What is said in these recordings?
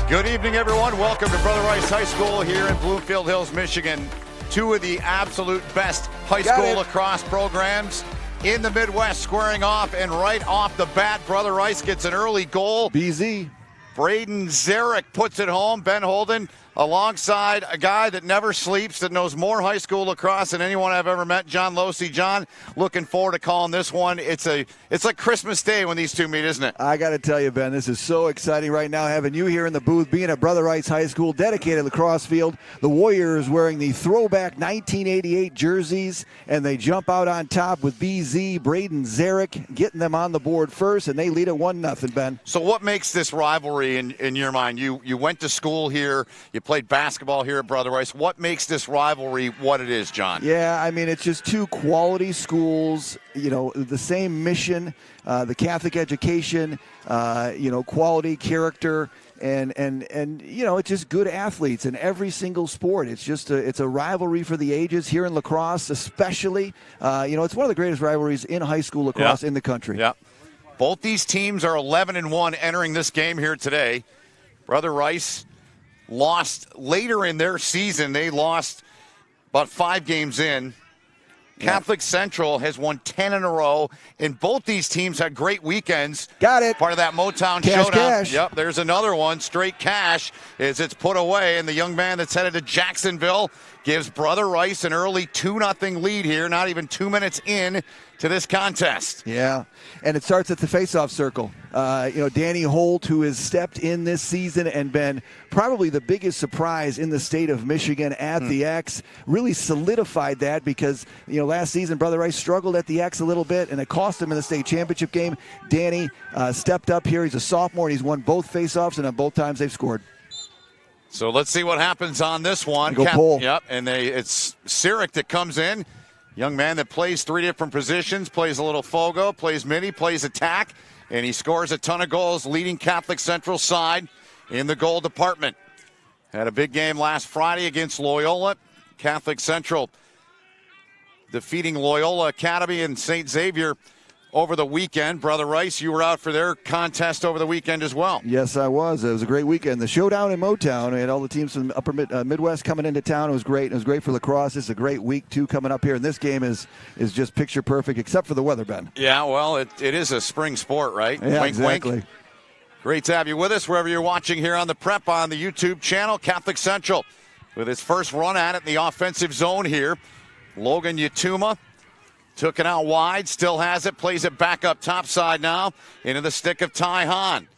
Good evening, everyone. Welcome to Brother Rice High School here in Bloomfield Hills, Michigan. Two of the absolute best high school lacrosse programs in the Midwest squaring off, and right off the bat, Brother Rice gets an early goal. BZ. Braden Zarek puts it home. Ben Holden alongside a guy that never sleeps, that knows more high school lacrosse than anyone I've ever met, John Losey. John, looking forward to calling this one. It's like Christmas Day when these two meet, isn't it? I got to tell you, Ben, this is so exciting right now, having you here in the booth, being at Brother Rice High School, dedicated lacrosse field. The Warriors wearing the throwback 1988 jerseys, and they jump out on top with BZ, Braden Zarek, getting them on the board first, and they lead it 1-0, Ben. So what makes this rivalry in your mind? You went to school here, you played basketball here at Brother Rice. What makes this rivalry what it is, John? Yeah, I mean, it's just two quality schools, you know, the same mission, the Catholic education, quality, character, and you know, it's just good athletes in every single sport. It's just it's a rivalry for the ages here in lacrosse, especially. It's one of the greatest rivalries in high school lacrosse in the country. Yeah. Both these teams are 11-1 entering this game here today. Brother Rice lost later in their season. They lost about 5 games in. Catholic Central has won 10 in a row, and both these teams had great weekends. Got it. Part of that Motown showdown. Cash. Yep, there's another one. Straight cash as it's put away, and the young man that's headed to Jacksonville gives Brother Rice an early 2-0 lead here, not even 2 minutes in to this contest. Yeah, and it starts at the faceoff circle. Danny Holt, who has stepped in this season and been probably the biggest surprise in the state of Michigan at the X, really solidified that because, last season Brother Rice struggled at the X a little bit, and it cost him in the state championship game. Danny stepped up here. He's a sophomore, and he's won both faceoffs, and on both times they've scored. So let's see what happens on this one. Pull. Yep, and it's Sirik that comes in. Young man that plays 3 different positions, plays a little fogo, plays midi, plays attack, and he scores a ton of goals, leading Catholic Central side in the goal department. Had a big game last Friday against Loyola. Catholic Central defeating Loyola Academy and St. Xavier over the weekend. Brother Rice, you were out for their contest over the weekend as well. Yes, I was. It was a great weekend. The showdown in Motown, we had all the teams from the upper Midwest coming into town. It was great. It was great for lacrosse. It's a great week, too, coming up here. And this game is just picture perfect, except for the weather, Ben. Yeah, well, it is a spring sport, right? Yeah, wink, exactly. Wink. Great to have you with us wherever you're watching here on the Prep on the YouTube channel. Catholic Central with his first run at it in the offensive zone here. Logan Yatuma took it out wide, still has it, plays it back up topside now into the stick of Ty Hahn.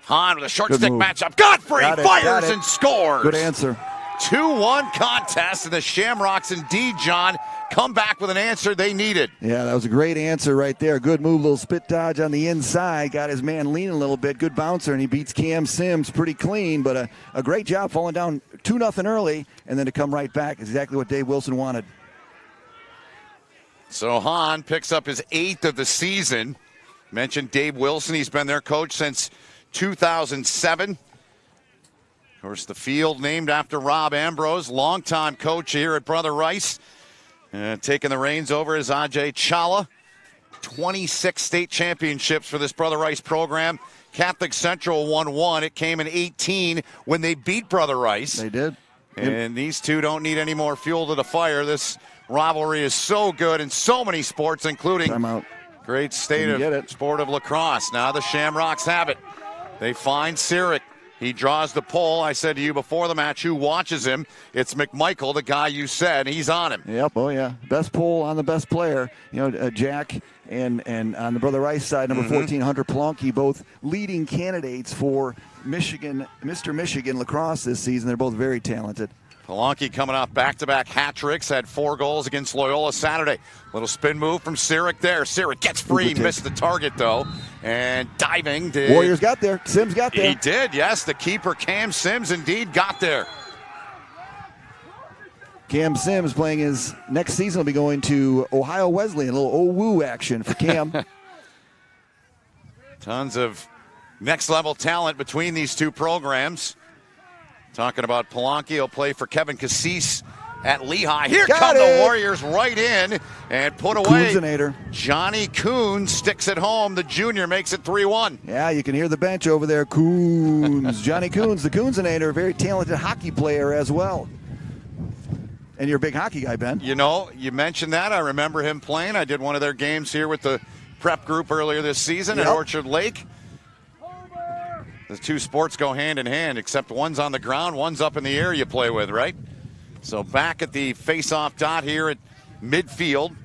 Hahn with a short stick matchup. Godfrey fires and scores. Good answer. 2-1 contest, and the Shamrocks indeed, John, come back with an answer they needed. Yeah, that was a great answer right there. Good move, little spit dodge on the inside. Got his man leaning a little bit. Good bouncer, and he beats Cam Sims pretty clean, but a great job falling down 2-0 early, and then to come right back. Exactly what Dave Wilson wanted. So Hahn picks up his 8th of the season. Mentioned Dave Wilson. He's been their coach since 2007. Of course, the field named after Rob Ambrose, longtime coach here at Brother Rice. Taking the reins over is Ajay Chawla. 26 state championships for this Brother Rice program. Catholic Central won 1. It came in 18 when they beat Brother Rice. They did. And these two don't need any more fuel to the fire. This rivalry is so good in so many sports, including great state of sport of lacrosse. Now the Shamrocks have it. They find Sirik. He draws the pull. I said to you before the match, who watches him? It's McMichael, the guy you said. He's on him. Yep, oh yeah. Best pull on the best player. Jack and on the Brother Rice side, number 14, Hunter Plonky, both leading candidates for Michigan, Mr. Michigan lacrosse this season. They're both very talented. Palanke coming off back-to-back hat tricks, had 4 goals against Loyola Saturday. Little spin move from Sirik there. Sirik gets free, missed the target though, and diving. Warriors got there. Sims got there. He did, yes. The keeper, Cam Sims, indeed got there. Cam Sims playing his next season will be going to Ohio Wesleyan. A little OWU action for Cam. Tons of next-level talent between these two programs. Talking about Palanke, he'll play for Kevin Cassis at Lehigh. Here Got come it. the Warriors right in and put away. Coonzinator. Johnny Coons sticks it home. The junior makes it 3-1. Yeah, you can hear the bench over there. Coons. Johnny Coons, the Coonzinator, a very talented hockey player as well. And you're a big hockey guy, Ben. You know, you mentioned that. I remember him playing. I did one of their games here with the prep group earlier this season at Orchard Lake. The two sports go hand in hand, except one's on the ground, one's up in the air you play with, right? So back at the face-off dot here at midfield.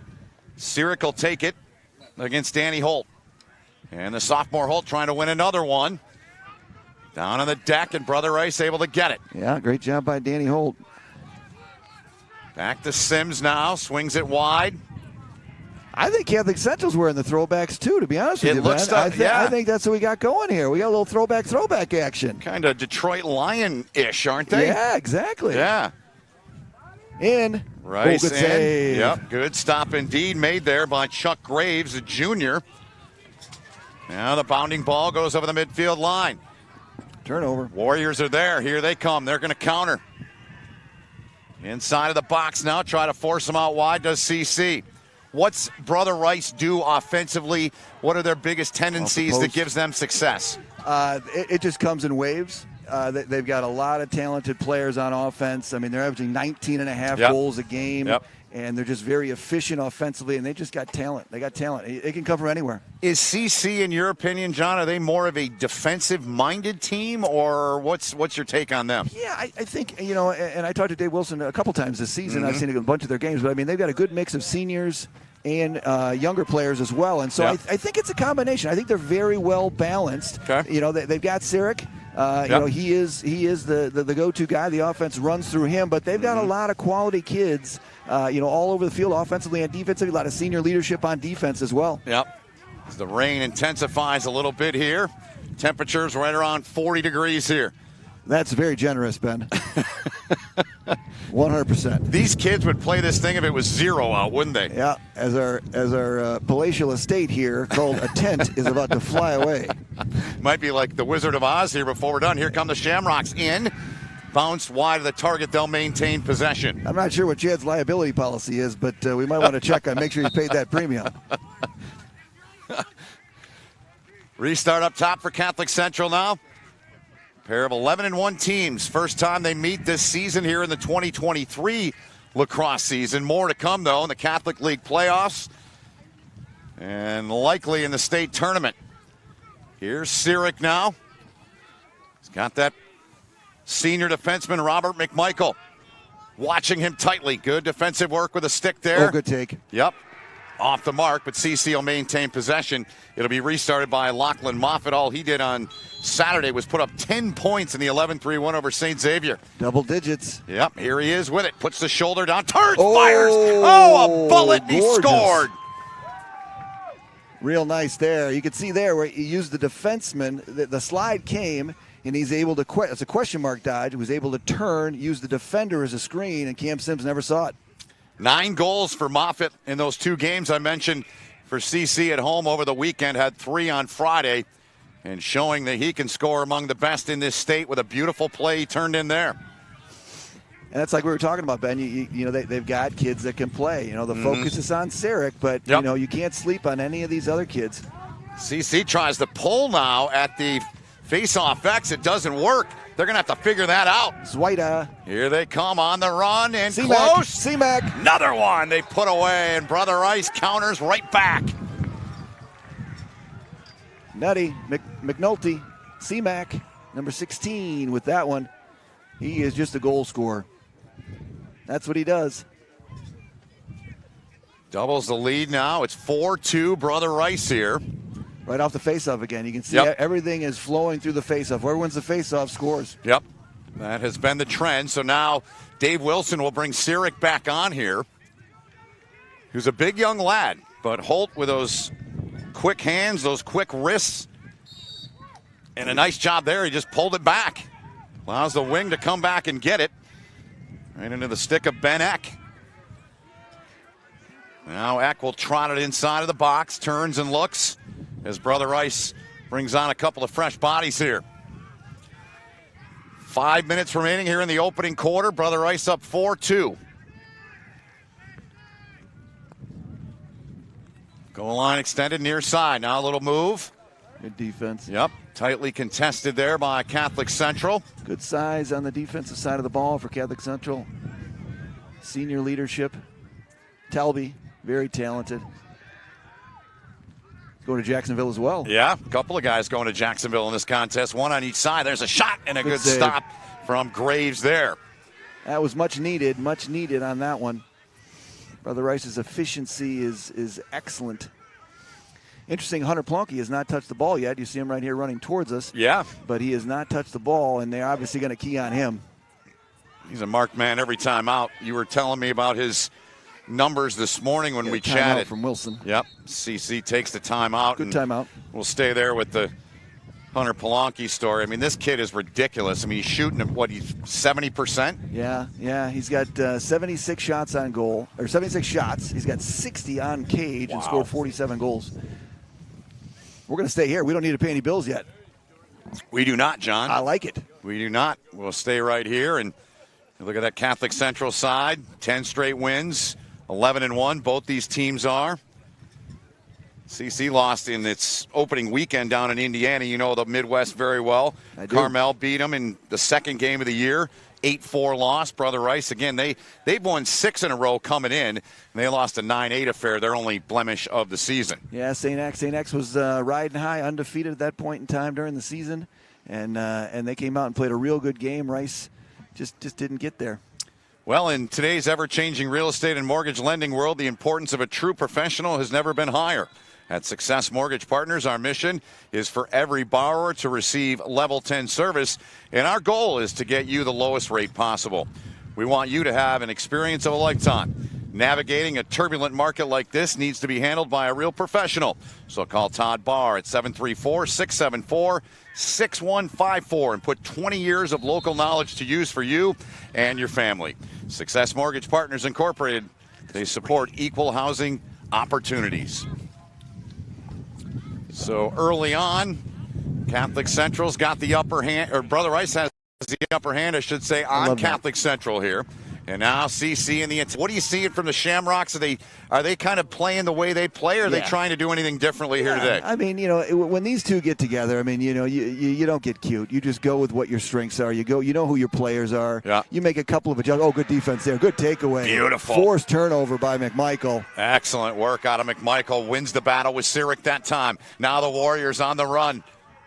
Sirik will take it against Danny Holt. And the sophomore Holt trying to win another one. Down on the deck, and Brother Rice able to get it. Yeah, great job by Danny Holt. Back to Sims now, swings it wide. I think Catholic Central's wearing the throwbacks too, to be honest with you, Ben. I think that's what we got going here. We got a little throwback action. Kind of Detroit Lion-ish, aren't they? Yeah, exactly. Yeah. In. Rice good in. save. Yep, good stop indeed made there by Chuck Graves, a junior. Now the bounding ball goes over the midfield line. Turnover. Warriors are there. Here they come. They're going to counter. Inside of the box now, try to force them out wide, does CC. What's Brother Rice do offensively? What are their biggest tendencies that gives them success? It just comes in waves. They've got a lot of talented players on offense. I mean, they're averaging 19 and a half goals a game. And they're just very efficient offensively, and they just got talent. They got talent. It can come from anywhere. Is CC, in your opinion, John, are they more of a defensive-minded team, or what's your take on them? Yeah, I think, you know, and I talked to Dave Wilson a couple times this season. I've seen a bunch of their games, but, I mean, they've got a good mix of seniors and younger players as well. And so I think it's a combination. I think they're very well balanced. Okay. You know, they've got Sirik. You know, he is the go-to guy. The offense runs through him, but they've got a lot of quality kids, you know, all over the field, offensively and defensively. A lot of senior leadership on defense as well. Yep. As the rain intensifies a little bit here, temperatures right around 40 degrees here. That's very generous, Ben. 100%. These kids would play this thing if it was 0 out, wouldn't they? Yeah, as our palatial estate here called a tent is about to fly away. Might be like the Wizard of Oz here before we're done. Here come the Shamrocks in. Bounced wide of the target. They'll maintain possession. I'm not sure what Chad's liability policy is, but we might want to check on, make sure he's paid that premium. Restart up top for Catholic Central now. Pair of 11-1 teams. First time they meet this season here in the 2023 lacrosse season. More to come, though, in the Catholic League playoffs and likely in the state tournament. Here's Sirik now. He's got that senior defenseman, Robert McMichael, watching him tightly. Good defensive work with a stick there. Oh, good take. Yep. Off the mark, but CC will maintain possession. It'll be restarted by Lachlan Moffitt. All he did on Saturday was put up 10 points in the 11-3 win over St. Xavier. Double digits. Yep, here he is with it. Puts the shoulder down, turns, fires. Oh, a bullet, and he scored. Real nice there. You can see there where he used the defenseman. The slide came, and he's able to, it's a question mark dodge. He was able to turn, use the defender as a screen, and Cam Sims never saw it. 9 goals for Moffitt in those 2 games I mentioned for CC at home over the weekend. Had 3 on Friday, and showing that he can score among the best in this state with a beautiful play he turned in there. And that's like we were talking about, Ben. You know, they've got kids that can play. You know, the focus is on Sirik, but, you know, you can't sleep on any of these other kids. CC tries to pull now at the face-off X. It doesn't work. They're going to have to figure that out. Zwida. Here they come on the run and C-Mac. close. C-Mac. Another one they put away, and Brother Rice counters right back. Nutty. McNulty. C-Mac. Number 16 with that one. He is just a goal scorer. That's what he does. Doubles the lead now. It's 4-2 Brother Rice here. Right off the faceoff again. You can see everything is flowing through the faceoff. Whoever wins the faceoff scores. Yep. That has been the trend. So now Dave Wilson will bring Sirik back on here, who's a big young lad. But Holt with those quick hands, those quick wrists, and a nice job there. He just pulled it back. Allows the wing to come back and get it. Right into the stick of Ben Eck. Now Eck will trot it inside of the box, turns and looks as Brother Rice brings on a couple of fresh bodies here. 5 minutes remaining here in the opening quarter. Brother Rice up 4-2. Goal line extended near side. Now a little move. Good defense. Yep. Tightly contested there by Catholic Central. Good size on the defensive side of the ball for Catholic Central. Senior leadership. Talby, very talented. Going to Jacksonville as well. Yeah, a couple of guys going to Jacksonville in this contest. One on each side. There's a shot and a good stop from Graves there. That was much needed on that one. Brother Rice's efficiency is excellent. Interesting, Hunter Plonky has not touched the ball yet. You see him right here running towards us. Yeah. But he has not touched the ball, and they're obviously going to key on him. He's a marked man every time out. You were telling me about his numbers this morning when we chatted. From Wilson. Yep. CC takes the timeout. Good timeout. We'll stay there with the Hunter Plonky story. I mean, this kid is ridiculous. I mean, he's shooting at what, he's 70%? Yeah. He's got 76 shots on goal, or 76 shots. He's got 60 on cage and scored 47 goals. We're going to stay here. We don't need to pay any bills yet. We do not, John. I like it. We do not. We'll stay right here and look at that Catholic Central side. 10 straight wins, 11-1. Both these teams are. CC lost in its opening weekend down in Indiana. You know the Midwest very well. I do. Carmel beat them in the second game of the year. 8-4 loss. Brother Rice, again, they've won 6 in a row coming in, and they lost a 9-8 affair, their only blemish of the season. Yeah, St. X was riding high, undefeated at that point in time during the season, and they came out and played a real good game. Rice just didn't get there. Well, in today's ever-changing real estate and mortgage lending world, the importance of a true professional has never been higher. At Success Mortgage Partners, our mission is for every borrower to receive Level 10 service, and our goal is to get you the lowest rate possible. We want you to have an experience of a lifetime. Navigating a turbulent market like this needs to be handled by a real professional. So call Todd Barr at 734-674-6154 and put 20 years of local knowledge to use for you and your family. Success Mortgage Partners Incorporated, they support equal housing opportunities. So early on, Catholic Central's got the upper hand, or Brother Rice has the upper hand, I should say, on Catholic Central here. And now CC and the – what are you seeing from the Shamrocks? Are they kind of playing the way they play, or are they trying to do anything differently here today? I mean, when these two get together, I mean, you don't get cute. You just go with what your strengths are. You know who your players are. Yeah. You make a couple of adjustments. Oh, good defense there. Good takeaway. Beautiful. Forced turnover by McMichael. Excellent work out of McMichael. Wins the battle with Cyric that time. Now the Warriors on the run.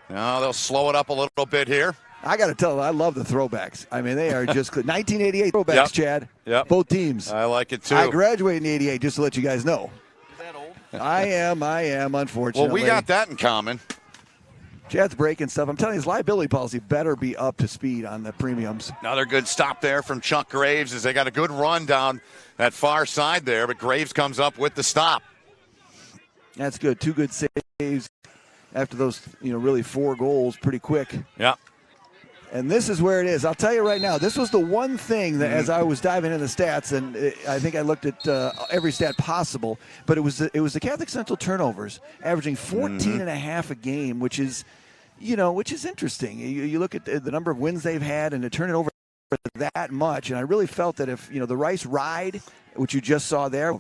Now they'll slow it up a little bit here. I got to tell you, I love the throwbacks. I mean, they are just 1988 throwbacks, Chad. Yep. Both teams. I like it, too. I graduated in 88, just to let you guys know. Is that old? I am, unfortunately. Well, we got that in common. Chad's breaking stuff. I'm telling you, his liability policy better be up to speed on the premiums. Another good stop there from Chuck Graves as they got a good run down that far side there, but Graves comes up with the stop. That's good. 2 good saves after those, really 4 goals pretty quick. Yeah. And this is where it is. I'll tell you right now, this was the one thing that as I was diving into the stats, and I think I looked at every stat possible, but it was the Catholic Central turnovers, averaging 14 and a half a game, which is interesting. You look at the number of wins they've had and to turn it over that much, and I really felt that if, the Rice ride, which you just saw there,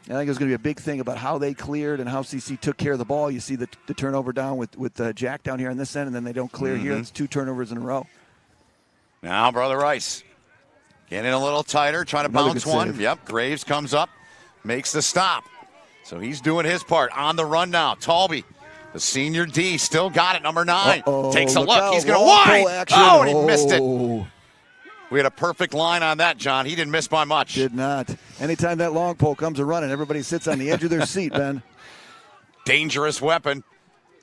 I think it was going to be a big thing about how they cleared and how CC took care of the ball. You see the turnover down with Jack down here on this end, and then they don't clear here. It's 2 turnovers in a row. Now, Brother Rice getting a little tighter, trying to bounce one. Save. Yep, Graves comes up, makes the stop. So he's doing his part. On the run now, Talby, the senior D, still got it, number 9. Takes a look. He's going to wide. Oh, and he missed it. We had a perfect line on that, John. He didn't miss by much. Did not. Anytime that long pole comes a running, everybody sits on the edge of their seat, Ben. Dangerous weapon.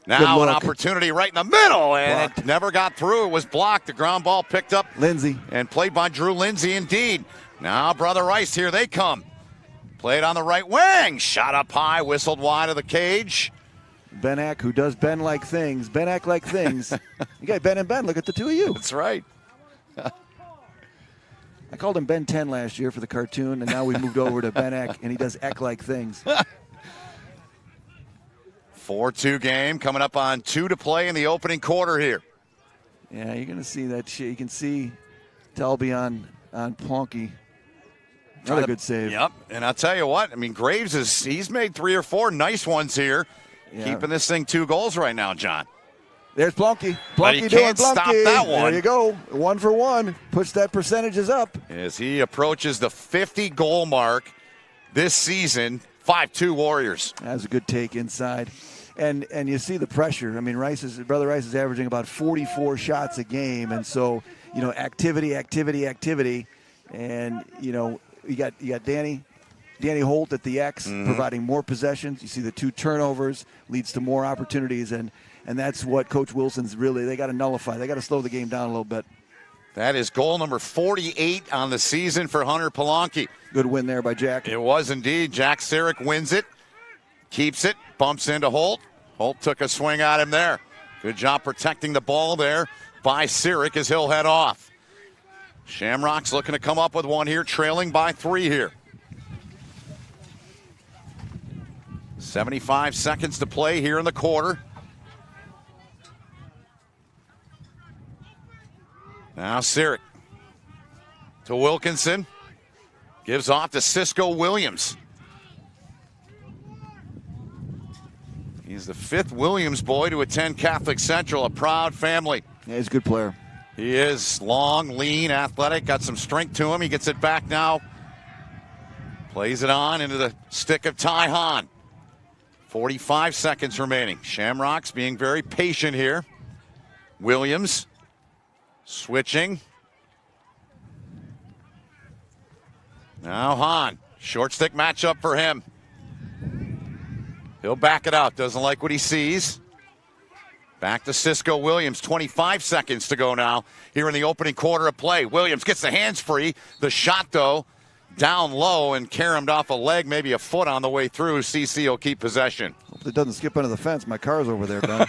Now an opportunity right in the middle, and it never got through. It was blocked. The ground ball picked up. Lindsay. And played by Drew Lindsay, indeed. Now Brother Rice, here they come. Played on the right wing. Shot up high, whistled wide of the cage. Benak, who does Ben-like things. Ben-like things. You got Ben and Ben. Look at the two of you. That's right. I called him Ben 10 last year for the cartoon, and now we moved over to Ben Eck, and he does Eck-like things. 4-2 game coming up on 2 to play in the opening quarter here. Yeah, you're going to see that shit. You can see Talby on Plonky. Another good save. Yep. And I'll tell you what, I mean, Graves he's made 3 or 4 nice ones here. Yeah. Keeping this thing 2 goals right now, John. There's Plunky. But he can't stop that one. There you go. 1 for 1. Push that percentages up. As he approaches the 50-goal mark this season, 5-2 Warriors. That was a good take inside. And you see the pressure. I mean, Brother Rice is averaging about 44 shots a game. And so, activity. And, you got Danny Holt at the X, providing more possessions. You see the 2 turnovers leads to more opportunities. And that's what Coach Wilson's really, they got to nullify. They got to slow the game down a little bit. That is goal number 48 on the season for Hunter Polanki. Good win there by Jack. It was indeed. Jack Sirik wins it, keeps it, bumps into Holt. Holt took a swing at him there. Good job protecting the ball there by Sirik as he'll head off. Shamrocks looking to come up with one here, trailing by 3 here. 75 seconds to play here in the quarter. Now Sirik to Wilkinson. Gives off to Cisco Williams. He's the 5th Williams boy to attend Catholic Central, a proud family. Yeah, he's a good player. He is long, lean, athletic, got some strength to him. He gets it back now. Plays it on into the stick of Ty Hahn. 45 seconds remaining. Shamrocks being very patient here. Williams switching. Now Hahn. Short stick matchup for him. He'll back it out. Doesn't like what he sees. Back to Cisco Williams. 25 seconds to go now here in the opening quarter of play. Williams gets the hands free. The shot, though, down low and caromed off a leg, maybe a foot on the way through. CC will keep possession. Hope it doesn't skip under the fence. My car's over there, Ben.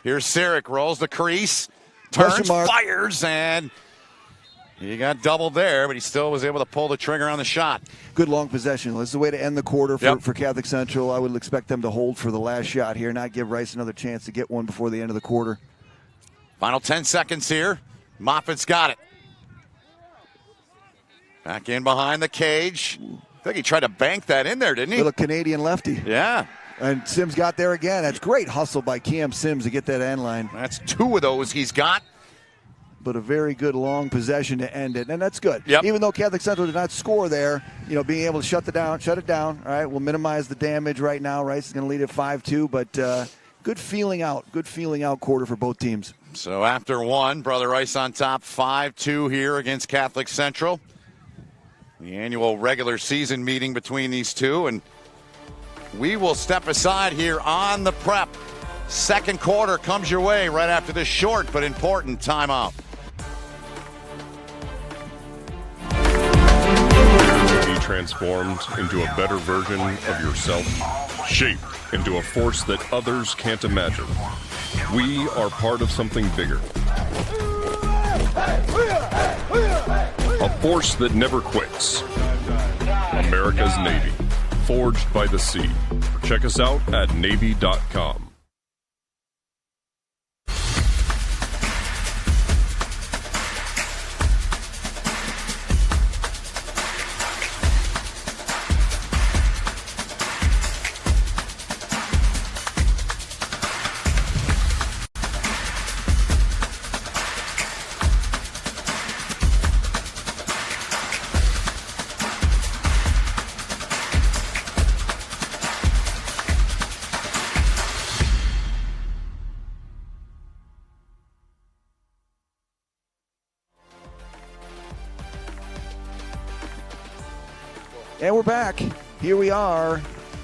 Here's Sirik. Rolls the crease. Turns, fires, and he got doubled there, but he still was able to pull the trigger on the shot. Good long possession. This is the way to end the quarter for Catholic Central. I would expect them to hold for the last shot here, not give Rice another chance to get one before the end of the quarter. Final 10 seconds here. Moffitt's got it. Back in behind the cage. I think he tried to bank that in there, didn't he? Little Canadian lefty. Yeah. And Sims got there again. That's great hustle by Cam Sims to get that end line. That's 2 of those he's got. But a very good long possession to end it, and that's good. Yep. Even though Catholic Central did not score there, being able to shut it down. All right, we'll minimize the damage right now. Rice is going to lead at 5-2, but good feeling out quarter for both teams. So after 1, Brother Rice on top, 5-2 here against Catholic Central. The annual regular season meeting between these two, and we will step aside here on the prep. Second quarter comes your way right after this short but important timeout. Be transformed into a better version of yourself, shaped into a force that others can't imagine. We are part of something bigger. A force that never quits. America's Navy, forged by the sea. Check us out at Navy.com. And we're back. Here we are,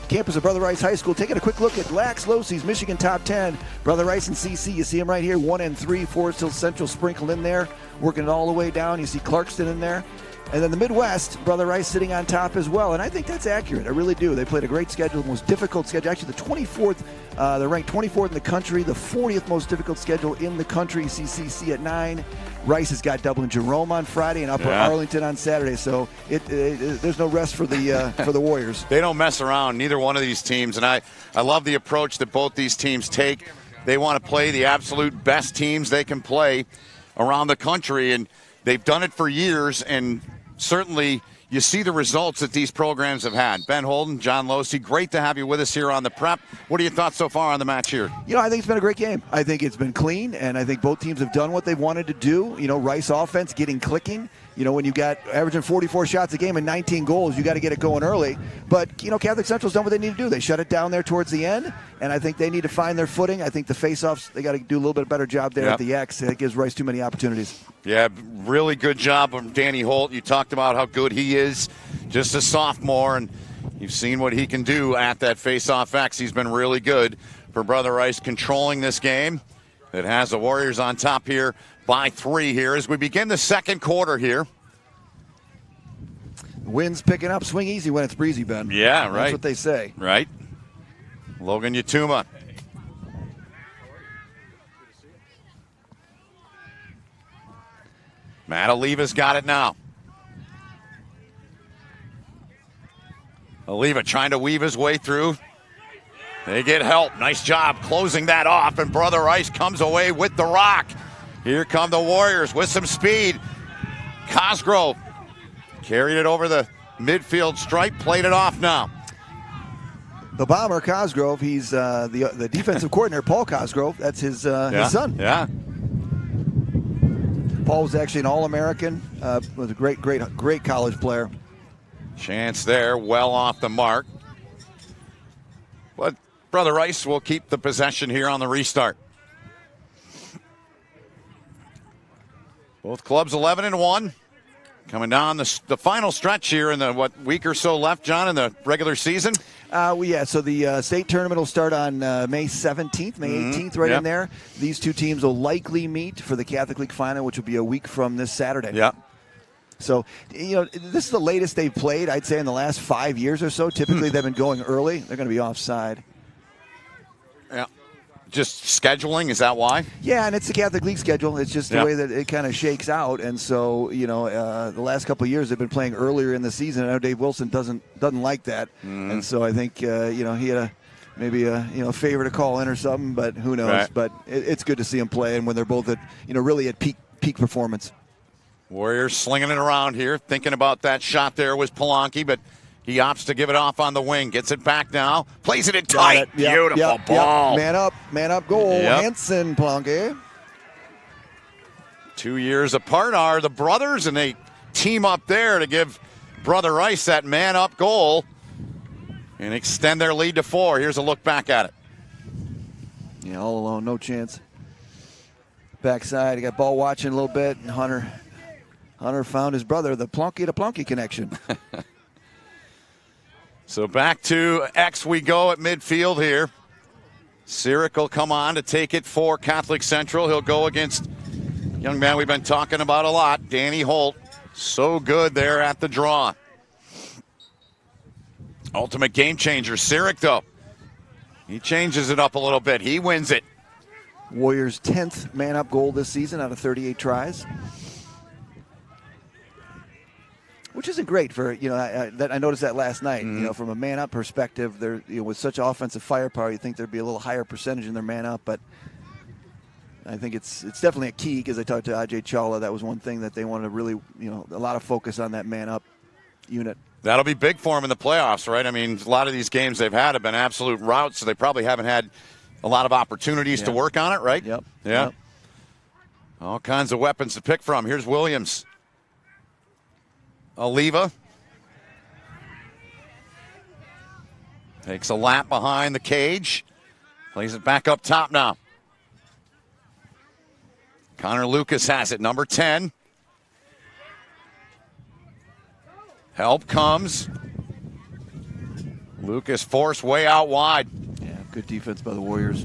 campus of Brother Rice High School, taking a quick look at Lax Losey's Michigan Top 10. Brother Rice and CC, you see them right here, 1 and 3. Forest Hill Central sprinkled in there, working it all the way down. You see Clarkston in there. And then the Midwest, Brother Rice sitting on top as well. And I think that's accurate. I really do. They played a great schedule, the most difficult schedule. Actually, the 24th, they're ranked 24th in the country, the 40th most difficult schedule in the country. CCC at 9. Rice has got Dublin Jerome on Friday and Upper Arlington on Saturday. So there's no rest for the Warriors. They don't mess around, neither one of these teams. And I love the approach that both these teams take. They want to play the absolute best teams they can play around the country. And they've done it for years, and certainly, you see the results that these programs have had. Ben Holden, John Losey, great to have you with us here on the Prep. What are your thoughts so far on the match here? I think it's been a great game. I think it's been clean, and I think both teams have done what they wanted to do. Rice offense getting clicking. When you got averaging 44 shots a game and 19 goals, you got to get it going early. But, Catholic Central's done what they need to do. They shut it down there towards the end, and I think they need to find their footing. I think the face-offs, they got to do a little bit better job there at the X. It gives Rice too many opportunities. Yeah, really good job from Danny Holt. You talked about how good he is, just a sophomore, and you've seen what he can do at that face-off X. He's been really good for Brother Rice controlling this game. It has the Warriors on top here by 3 here as we begin the second quarter here. Wind's picking up. Swing easy when it's breezy, Ben. Yeah, right. That's what they say. Right. Logan Yatuma. Matt Oliva's got it now. Oliva trying to weave his way through. They get help. Nice job closing that off, and Brother Rice comes away with the rock. Here come the Warriors with some speed. Cosgrove carried it over the midfield stripe, played it off now. The bomber, Cosgrove, he's the defensive coordinator, Paul Cosgrove. That's his son. Yeah. Paul was actually an All-American, was a great college player. Chance there, well off the mark. But Brother Rice will keep the possession here on the restart. Both clubs 11-1. Coming down the final stretch here in the week or so left, John, in the regular season? So the state tournament will start on May 17th, May 18th, right in there. These two teams will likely meet for the Catholic League final, which will be a week from this Saturday. Yeah. So, this is the latest they've played, I'd say, in the last 5 years or so. Typically, they've been going early. They're going to be offside. Yeah. Just scheduling, is that why? Yeah, and it's the Catholic League schedule. It's just the way that it kind of shakes out. And so, the last couple of years they've been playing earlier in the season. I know Dave Wilson doesn't like that. And so I think, he had maybe a favor to call in or something, but who knows. Right. But it's good to see them play, and when they're both at, really at peak performance. Warriors slinging it around here. Thinking about that shot there was Polanki, but he opts to give it off on the wing. Gets it back now. Plays it in tight. Beautiful ball. Man up goal. Hansen, Polanki. 2 years apart are the brothers, and they team up there to give Brother Rice that man-up goal and extend their lead to 4. Here's a look back at it. Yeah, all alone, no chance. Backside, he got ball watching a little bit, and Hunter found his brother, the Plunky to Plunky connection. So back to X we go at midfield here. Sirik will come on to take it for Catholic Central. He'll go against young man we've been talking about a lot, Danny Holt. So good there at the draw. Ultimate game changer. Sirik, though, he changes it up a little bit. He wins it. Warriors' 10th man-up goal this season out of 38 tries. Which isn't great for, I noticed that last night. From a man-up perspective, there, with such offensive firepower, you think there'd be a little higher percentage in their man-up, but I think it's definitely a key, because I talked to Ajay Chawla. That was one thing that they wanted to really, a lot of focus on that man-up unit. That'll be big for them in the playoffs, right? I mean, a lot of these games they've had have been absolute routes, so they probably haven't had a lot of opportunities to work on it, right? Yep. Yeah. Yep. All kinds of weapons to pick from. Here's Williams. Oliva takes a lap behind the cage. Plays it back up top now. Connor Lucas has it, number 10. Help comes. Lucas forced way out wide. Yeah, good defense by the Warriors.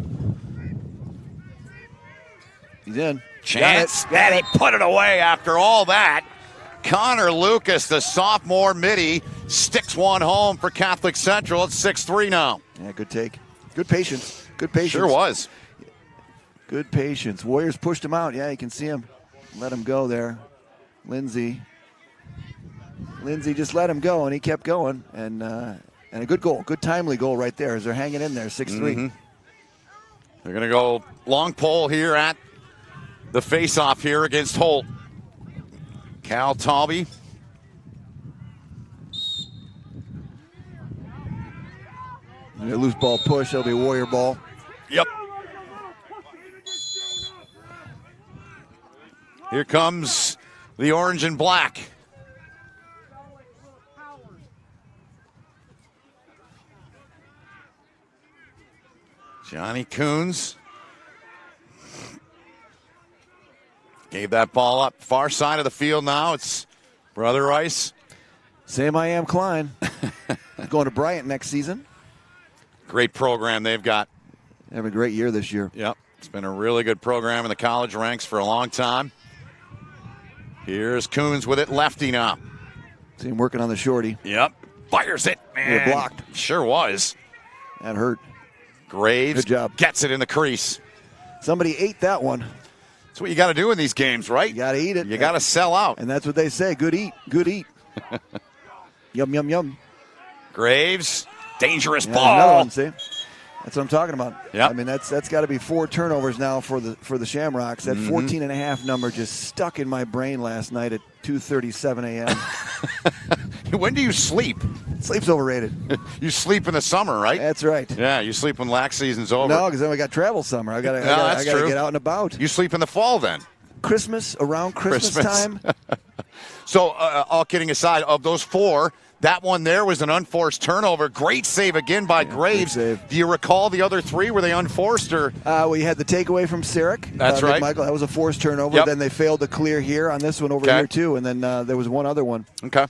He's in. Chance. And he put it away after all that. Connor Lucas, the sophomore midi, sticks one home for Catholic Central. It's 6-3 now. Yeah, good take. Good patience. Good patience. Sure was. Good patience. Warriors pushed him out. Yeah, you can see him. Let him go there. Lindsay just let him go, and he kept going. And a good goal. Good timely goal right there as they're hanging in there, 6-3. They're going to go long pole here at the face-off here against Holt. Cal Talby A loose ball push, that'll be warrior ball. Yep. Here comes the orange and black. Johnny Coons gave that ball up. Far side of the field now. It's Brother Rice. Sam I am Klein. Going to Bryant next season. Great program they've got. Having a great year this year. Yep. It's been a really good program in the college ranks for a long time. Here's Coons with it, lefty now. See him working on the shorty. Yep. Fires it. Man. Blocked. Sure was. That hurt. Graves Good job. Gets it in the crease. Somebody ate that one. That's what you got to do in these games, right? You got to eat it. You got to sell out. And that's what they say. Good eat. Good eat. Yum, yum, yum. Graves, dangerous Yeah, ball. another one, see? That's what I'm talking about. Yep. I mean, that's got to be 4 turnovers now for the Shamrocks. That 14.5 number just stuck in my brain last night at 2:37 a.m. When do you sleep? Sleep's overrated. You sleep in the summer, right? That's right. Yeah, you sleep when lax season's over. No, because then we got travel summer. I got that's to true. get out and about. You sleep in the fall then. Christmas, around Christmas time. So, all kidding aside, of those 4, that one there was an unforced turnover. Great save again by Graves. Great save. Do you recall the other 3? Were they unforced or? We had the takeaway from Sirik. That's right. Michael, that was a forced turnover. Yep. Then they failed to clear here on this one over here too. And then there was one other one. Okay.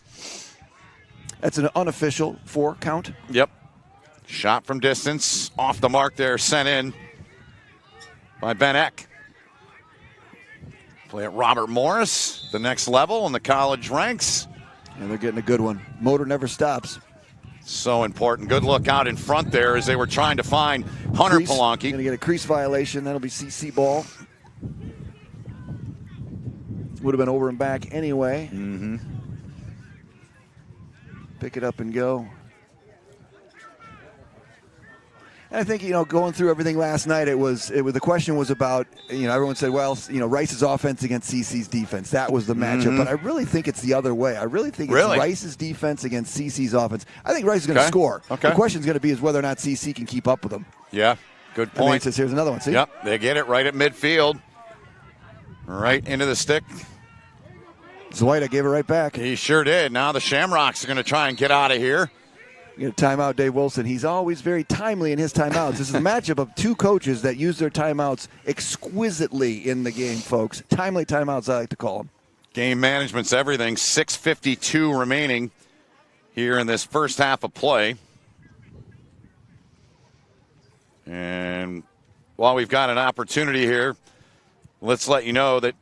That's an unofficial 4 count. Yep. Shot from distance, off the mark there, sent in by Ben Eck. Play at Robert Morris, the next level in the college ranks. And they're getting a good one. Motor never stops. So important. Good look out in front there as they were trying to find Hunter Palanke. Going to get a crease violation. That'll be CC ball. Would have been over and back anyway. Mm-hmm. Pick it up and go. And I think, going through everything last night, the question was about, everyone said, well, Rice's offense against CC's defense. That was the matchup. But I really think it's the other way. I really think it's Rice's defense against CC's offense. I think Rice is going to score. Okay. The question is going to be is whether or not CC can keep up with them. Yeah, good point. I mean, it says here's another one. See? Yep, they get it right at midfield. Right into the stick. Zoida gave it right back. He sure did. Now the Shamrocks are going to try and get out of here. Get a timeout, Dave Wilson. He's always very timely in his timeouts. This is a matchup of 2 coaches that use their timeouts exquisitely in the game, folks. Timely timeouts, I like to call them. Game management's everything. 6:52 remaining here in this first half of play. And while we've got an opportunity here, let's let you know that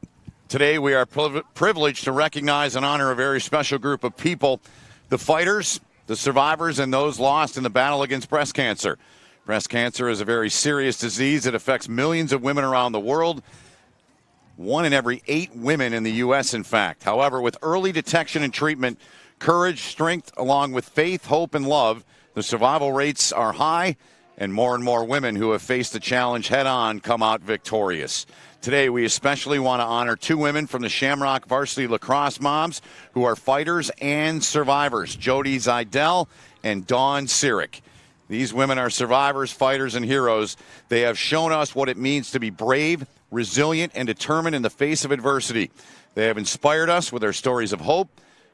today we are privileged to recognize and honor a very special group of people, the fighters, the survivors, and those lost in the battle against breast cancer. Breast cancer is a very serious disease that affects millions of women around the world. 1 in every 8 women in the U.S., in fact. However, with early detection and treatment, courage, strength, along with faith, hope, and love, the survival rates are high, and more women who have faced the challenge head-on come out victorious. Today, we especially want to honor 2 women from the Shamrock varsity lacrosse moms who are fighters and survivors, Jody Zidell and Dawn Sirik. These women are survivors, fighters, and heroes. They have shown us what it means to be brave, resilient, and determined in the face of adversity. They have inspired us with their stories of hope,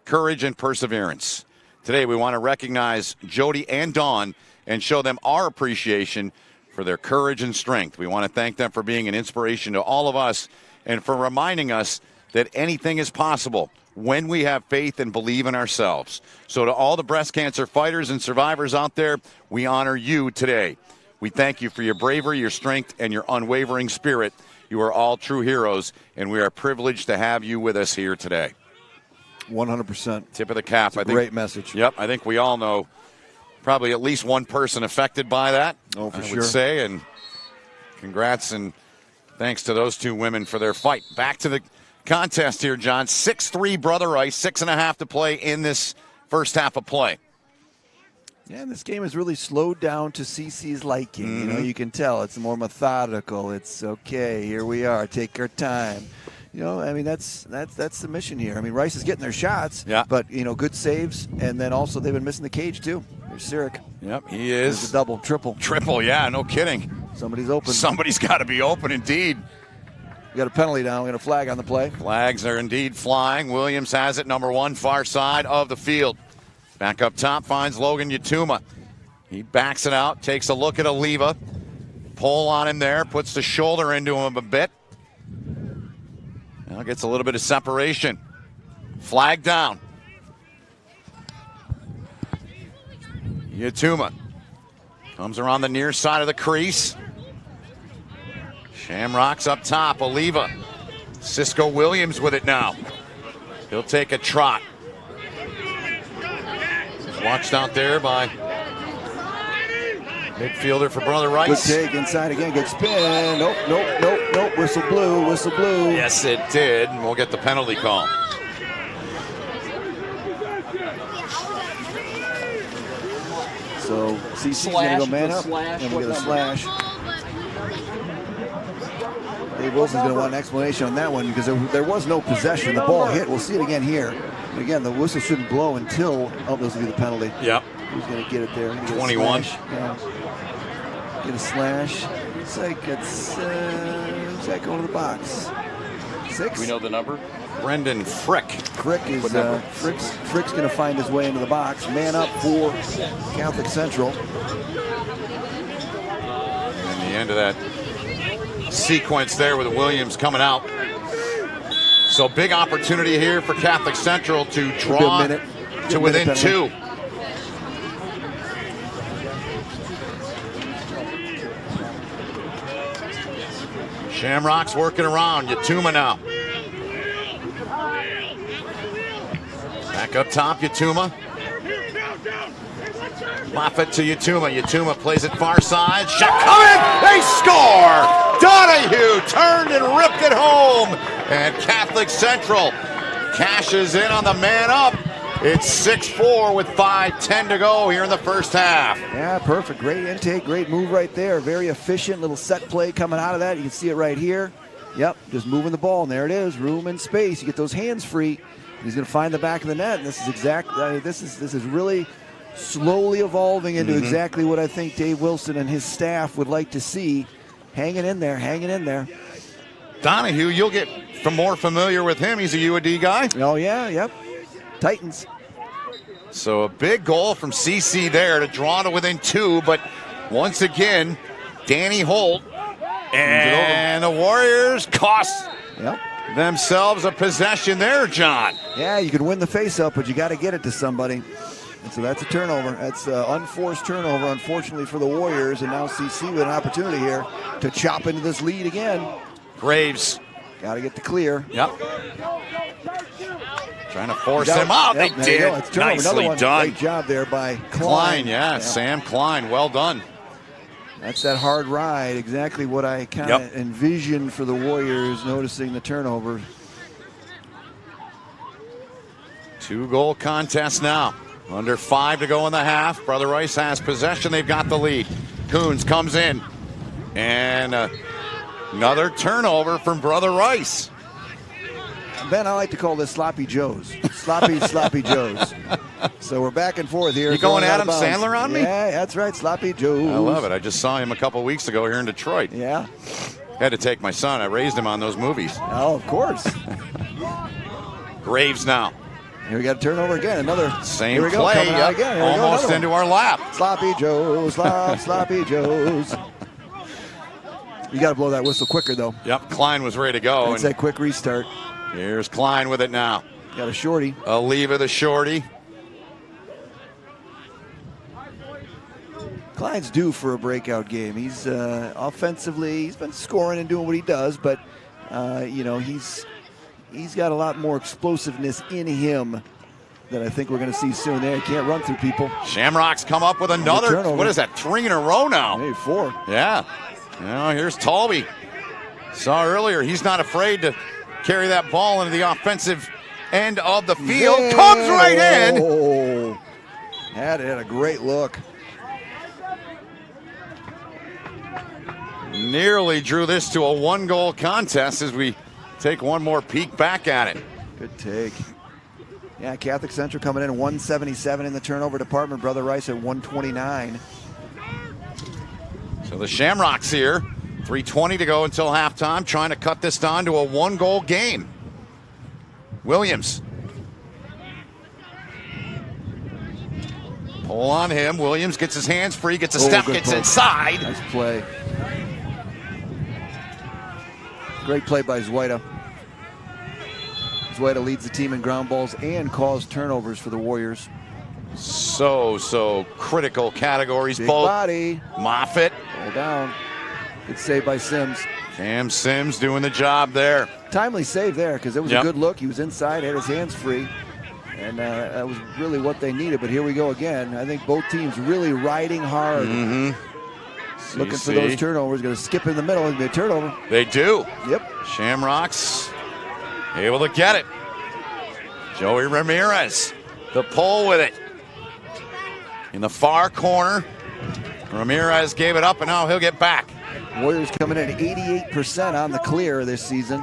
courage, and perseverance. Today, we want to recognize Jody and Dawn and show them our appreciation for their courage and strength. We want to thank them for being an inspiration to all of us and for reminding us that anything is possible when we have faith and believe in ourselves. So to all the breast cancer fighters and survivors out there, we honor you today. We thank you for your bravery, your strength, and your unwavering spirit. You are all true heroes, and we are privileged to have you with us here today. 100%. Tip of the cap. It's a great message. Yep, I think we all know probably at least one person affected by that. Oh, for I sure. would say, and congrats and thanks to those 2 women for their fight. Back to the contest here, John. 6-3 Brother Rice, 6.5 to play in this first half of play. Yeah, and this game is really slowed down to CC's liking. You can tell it's more methodical. It's okay. Here we are. Take our time. I mean, that's the mission here. I mean, Rice is getting their shots, but good saves, and then also they've been missing the cage too. There's Sirik. Yep, he There's is. a double, triple. Triple, yeah, no kidding. Somebody's open. Somebody's got to be open, indeed. We got a penalty down. We got a flag on the play. Flags are indeed flying. Williams has it, number 1, far side of the field. Back up top, finds Logan Yatuma. He backs it out, takes a look at Oliva. Pull on him there, puts the shoulder into him a bit. Now gets a little bit of separation. Flag down. Yatuma comes around the near side of the crease. Shamrock's up top. Oliva. Cisco Williams with it now. He'll take a trot. Watched out there by midfielder for Brother Rice. Good take inside again. Good spin. Nope, nope, nope, nope. Whistle blew. Whistle blew. Yes, it did. And we'll get the penalty call. So CC's going to go man up. And we get a slash. Dave Wilson's going to want an explanation on that one because there was no possession. The ball hit. We'll see it again here. And again, the whistle shouldn't blow until, oh, this will be the penalty. Yep. Who's going to get it there? 21. Get a slash. It's like it's, who's that going to the box? 6? We know the number. Brendan Frick. Frick is Frick's going to find his way into the box. Man up for Catholic Central. And the end of that sequence there with Williams coming out. So big opportunity here for Catholic Central to draw to within 2. Shamrock's working around. Yatuma now. Back up top, Yatuma. Moffett to Yatuma. Yatuma plays it far side. Shot coming! They score! Donahue turned and ripped it home. And Catholic Central cashes in on the man up. It's 6-4 with 5:10 to go here in the first half. Yeah, perfect. Great intake, great move right there. Very efficient little set play coming out of that. You can see it right here. Yep, just moving the ball, and there it is. Room and space. You get those hands free. He's going to find the back of the net. And this is exactly. This is really slowly evolving into exactly what I think Dave Wilson and his staff would like to see. Hanging in there, hanging in there. Donahue, you'll get more familiar with him. He's a UAD guy. Oh yeah, yep. Titans. So a big goal from CC there to draw to within 2, but once again, Danny Holt and the Warriors cost themselves a possession there, John. Yeah, you can win the face-up, but you got to get it to somebody. And so that's a turnover. That's an unforced turnover, unfortunately, for the Warriors. And now CC with an opportunity here to chop into this lead again. Graves. Got to get the clear. Yep. Trying to force him out. Yep, they did. Nicely done. Great job there by Klein. Yeah, Sam Klein. Well done. That's that hard ride. Exactly what I kind of envisioned for the Warriors, noticing the turnover. 2-goal contest now. Under 5 to go in the half. Brother Rice has possession. They've got the lead. Coons comes in. And another turnover from Brother Rice. Ben, I like to call this sloppy joes. Sloppy joes. So we're back and forth here. You going Adam Sandler on me? Yeah, that's right. Sloppy joes. I love it. I just saw him a couple weeks ago here in Detroit. Yeah. Had to take my son. I raised him on those movies. Oh, of course. Graves now. Here we got a turnover again. Another. Same here we play. Go, again. Here almost into our lap. Sloppy joes. Sloppy joes. You got to blow that whistle quicker, though. Yep. Klein was ready to go. That's that quick restart. Here's Klein with it now. Got a shorty. Oliva the shorty. Klein's due for a breakout game. He's offensively, he's been scoring and doing what he does, but he's got a lot more explosiveness in him that I think we're going to see soon. There, he can't run through people. Shamrock's come up with another. What is that? 3 in a row now. Maybe 4. Yeah. Now here's Talby. Saw earlier. He's not afraid to carry that ball into the offensive end of the field. Yeah. Comes right in. Had a great look. Nearly drew this to a 1-goal contest as we take one more peek back at it. Good take. Yeah, Catholic Central coming in at 177 in the turnover department. Brother Rice at 129. So the Shamrocks here, 3:20 to go until halftime, trying to cut this down to a 1-goal game. Williams. Pull on him. Williams gets his hands free, gets a step, gets inside. Nice play. Great play by Zweida. Zweida leads the team in ground balls and calls turnovers for the Warriors. So critical categories. Big both. Body. Moffitt. Ball down. Good save by Sims. Cam Sims doing the job there. Timely save there because it was a good look. He was inside, had his hands free. And that was really what they needed. But here we go again. I think both teams really riding hard. Looking for those turnovers. Going to skip in the middle and be a turnover. They do. Yep. Shamrocks able to get it. Joey Ramirez, the pull with it. In the far corner. Ramirez gave it up, and now he'll get back. Warriors coming in at 88% on the clear this season.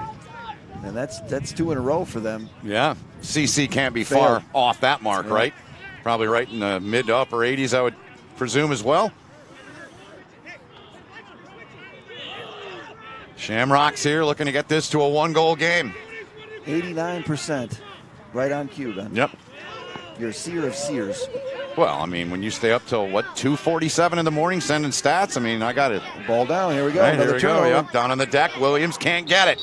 And that's 2 in a row for them. Yeah. CC can't be far off that mark, right? Probably right in the mid to upper 80s, I would presume as well. Shamrocks here looking to get this to a 1-goal game. 89%. Right on cue, Ben. Yep. You're a seer of seers. Well, I mean, when you stay up till, 2:47 in the morning sending stats, I mean, I got it. Ball down. Here we go. Right, Another turnover. Yep. Down on the deck. Williams can't get it.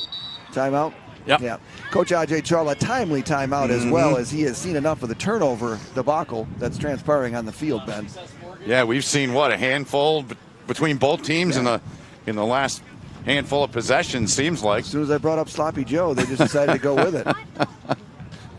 Timeout. Yep. Yeah. Coach Ajay Charla, timely timeout as well, as he has seen enough of the turnover debacle that's transpiring on the field, Ben. Yeah, we've seen, a handful between both teams in the last handful of possessions, seems like. As soon as I brought up Sloppy Joe, they just decided to go with it.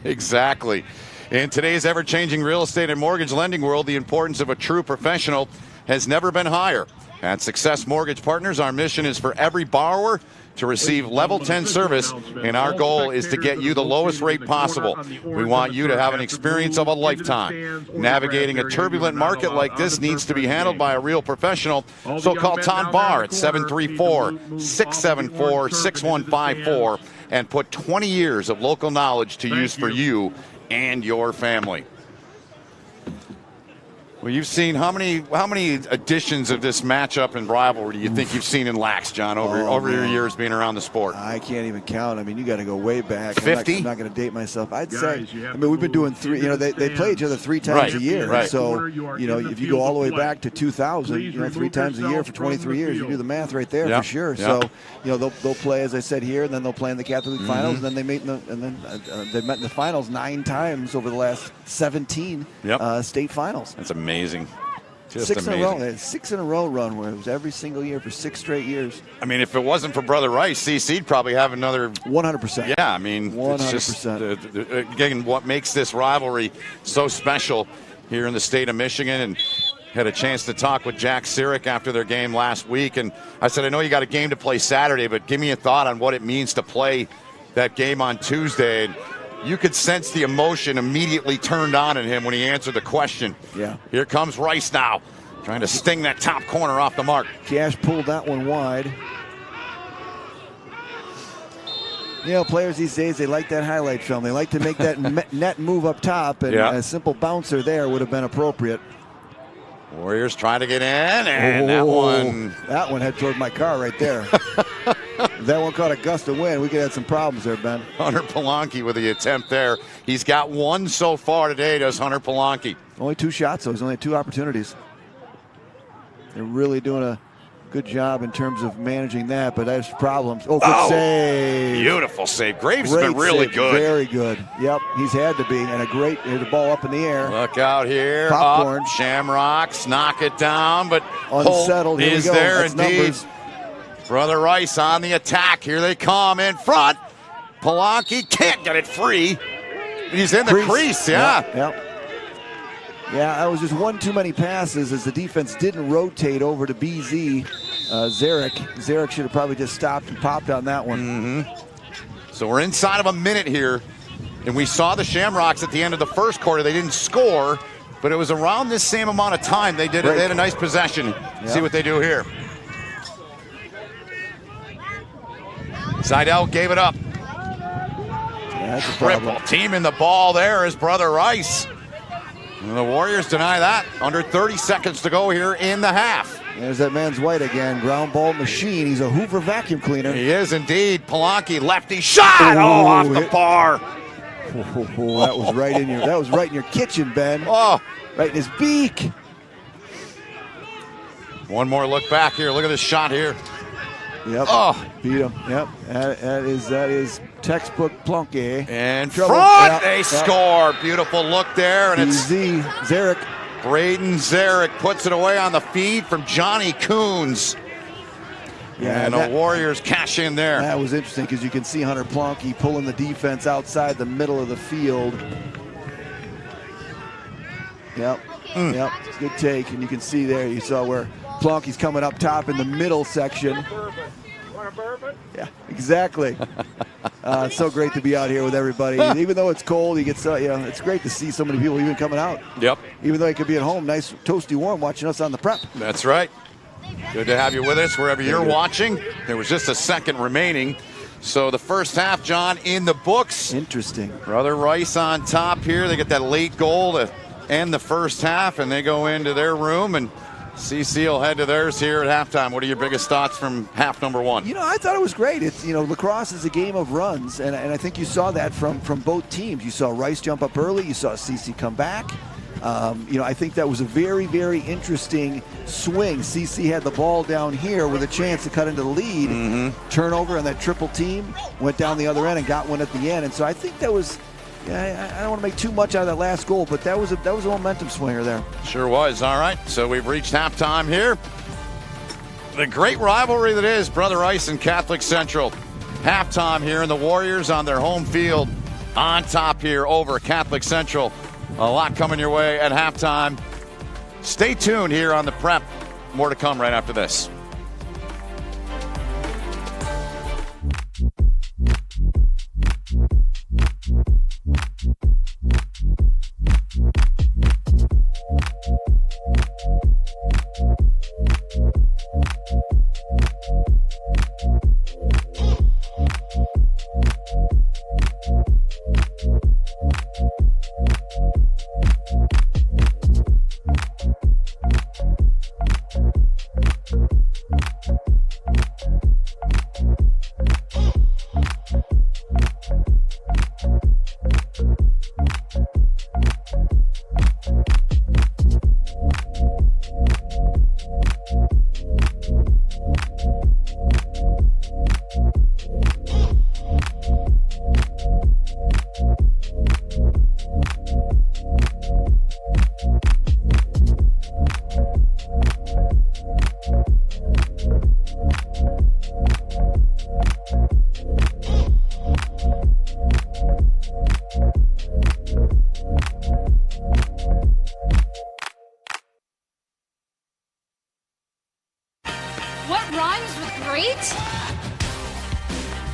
Exactly. In today's ever-changing real estate and mortgage lending world, the importance of a true professional has never been higher. At Success Mortgage Partners, our mission is for every borrower to receive level 10 service, and our goal is to get you the lowest rate possible. We want you to have an experience of a lifetime. Navigating a turbulent market like this needs to be handled by a real professional, so call Tom Barr at 734-674-6154 and put 20 years of local knowledge to use for you and your family. Well, you've seen how many editions of this matchup and rivalry do you think you've seen in Lax, John, over your years being around the sport? I can't even count. I mean, you got to go way back. 50? I'm not going to date myself. I'd say. I mean, we've been doing 3. They play each other 3 times a year. Right. So if you go all the way back to 2000, 3 times a year for 23 years, you do the math right there for sure. So they'll play, as I said here, and then they'll play in the Catholic League finals, and then they meet they've met in the finals 9 times over the last 17 state finals. That's amazing. Just 6 amazing. in a row. They had 6 in a row run where it was every single year for 6 straight years. I mean, if it wasn't for Brother Rice, CC'd probably have another 100%. Yeah, I mean, 100%. It's just again what makes this rivalry so special here in the state of Michigan. And had a chance to talk with Jack Sirik after their game last week, and I said, I know you got a game to play Saturday, but give me a thought on what it means to play that game on Tuesday. And you could sense the emotion immediately turned on in him when he answered the question. Yeah. Here comes Rice now, trying to sting that top corner off the mark. Cash pulled that one wide. Players these days, they like that highlight film. They like to make that net move up top, and a simple bouncer there would have been appropriate. Warriors trying to get in, and that one head toward my car right there. If that one caught a gust of wind, we could have some problems there, Ben. Hunter Polanki with the attempt there. He's got 1 so far today, does Hunter Polanki. Only 2 shots, though. He's only had 2 opportunities. They're really doing a good job in terms of managing that, but there's problems. Good save. Beautiful save. Graves has been really good. Very good. Yep, he's had to be. And the ball up in the air. Look out here. Popcorn. Up. Shamrocks knock it down, but unsettled. Holt is there That's indeed. Numbers. Brother Rice on the attack. Here they come in front. Polanki can't get it free. He's in the crease. Yeah, that was just one too many passes as the defense didn't rotate over to BZ. Zarek should have probably just stopped and popped on that one. So we're inside of a minute here, and we saw the Shamrocks at the end of the first quarter. They didn't score, but it was around this same amount of time they did. They had a nice possession. See what they do here. Seidel gave it up. That's a problem. Triple teaming the ball there is Brother Rice. And the Warriors deny that. Under 30 seconds to go here in the half. There's that man's White again. Ground ball machine. He's a Hoover vacuum cleaner. He is indeed. Polanki lefty shot. Oh, off the bar. Oh, that was right in your. That was right in your kitchen, Ben. Oh, right in his beak. One more look back here. Look at this shot here. Yep. Oh, beat him. Yep. That is textbook Plunky. And Trouble. front, Yep. they score. Beautiful look there, and it's Easy. Zarek. Braden Zarek puts it away on the feed from Johnny Coons. Yeah, and the Warriors cash in there. That was interesting because you can see Hunter Plonky pulling the defense outside the middle of the field. Yep. Yep. Good take, and you can see there. You saw where Plonky's coming up top in the middle section. Want a bourbon? Yeah, exactly. It's so great to be out here with everybody. Even though it's cold, you get so, it's great to see so many people even coming out. Yep. Even though you could be at home, nice, toasty, warm, watching us on the prep. That's right. Good to have you with us wherever you're watching. There was just a second remaining. So the first half, John, in the books. Interesting. Brother Rice on top here. They get that late goal to end the first half, and they go into their room, and CC will head to theirs here at halftime. What are your biggest thoughts from half number one? I thought it was great. It's lacrosse is a game of runs, and I think you saw that from both teams. You saw Rice jump up early. You saw CC come back. I think that was a very, very interesting swing. CC had the ball down here with a chance to cut into the lead. Turnover, and that triple team went down the other end and got one at the end. And so I think that was. Yeah, I don't want to make too much out of that last goal, but that was a momentum swinger there. Sure was. All right, so we've reached halftime here. The great rivalry that is Brother Rice and Catholic Central. Halftime here, and the Warriors on their home field on top here over Catholic Central. A lot coming your way at halftime. Stay tuned here on the prep. More to come right after this.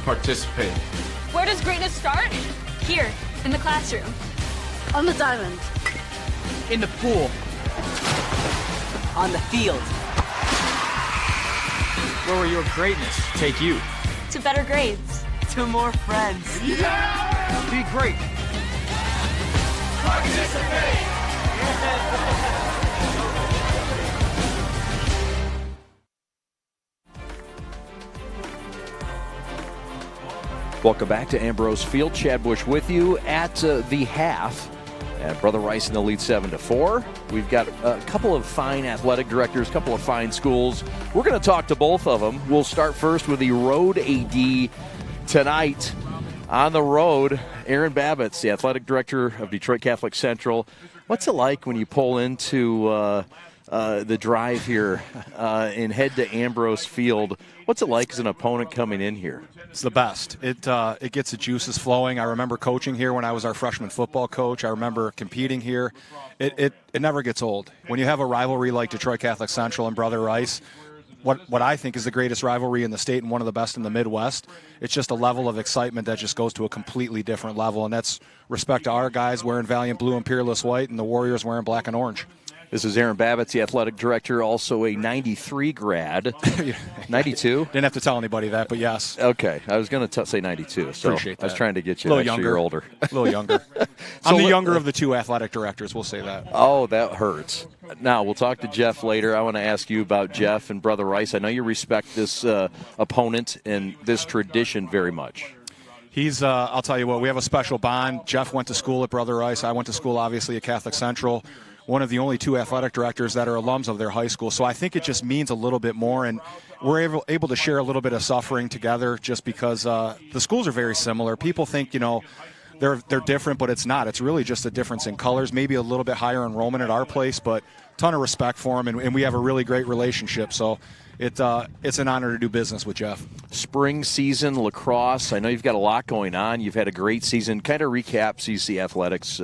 Participate. Where does greatness start? Here, in the classroom. On the diamond. In the pool. On the field. Where will your greatness take you? To better grades. To more friends. Yeah! Be great. Participate! Welcome back to Ambrose Field. Chad Bush with you at the half. And Brother Rice in the lead 7-4. We've got a couple of fine athletic directors, a couple of fine schools. We're going to talk to both of them. We'll start first with the road AD tonight. On the road, Aaron Babbitts, the athletic director of Detroit Catholic Central. What's it like when you pull into the drive here and head to Ambrose Field? What's it like as an opponent coming in here? It's the best. It gets the juices flowing. I remember coaching here when I was our freshman football coach. I remember competing here. It never gets old. When you have a rivalry like Detroit Catholic Central and Brother Rice, what I think is the greatest rivalry in the state and one of the best in the Midwest, it's just a level of excitement that just goes to a completely different level, and that's respect to our guys wearing Valiant Blue and Peerless White and the Warriors wearing black and orange. This is Aaron Babbitt, the athletic director, also a 93 grad. 92? Didn't have to tell anybody that, but yes. Okay. I was going to say 92. So Appreciate that. I was trying to get you a an little extra younger. year older. A little younger. I'm the younger of the two athletic directors, we'll say that. Oh, that hurts. Now, we'll talk to Jeff later. I want to ask you about Jeff and Brother Rice. I know you respect this opponent and this tradition very much. He's, I'll tell you what, we have a special bond. Jeff went to school at Brother Rice. I went to school, obviously, at Catholic Central. One of the only two athletic directors that are alums of their high school. So I think it just means a little bit more, and we're able to share a little bit of suffering together just because the schools are very similar. People think, they're different, but it's not. It's really just a difference in colors, maybe a little bit higher enrollment at our place, but ton of respect for him, and we have a really great relationship. So it's an honor to do business with Jeff. Spring season lacrosse. I know you've got a lot going on. You've had a great season. Kind of recap CC Athletics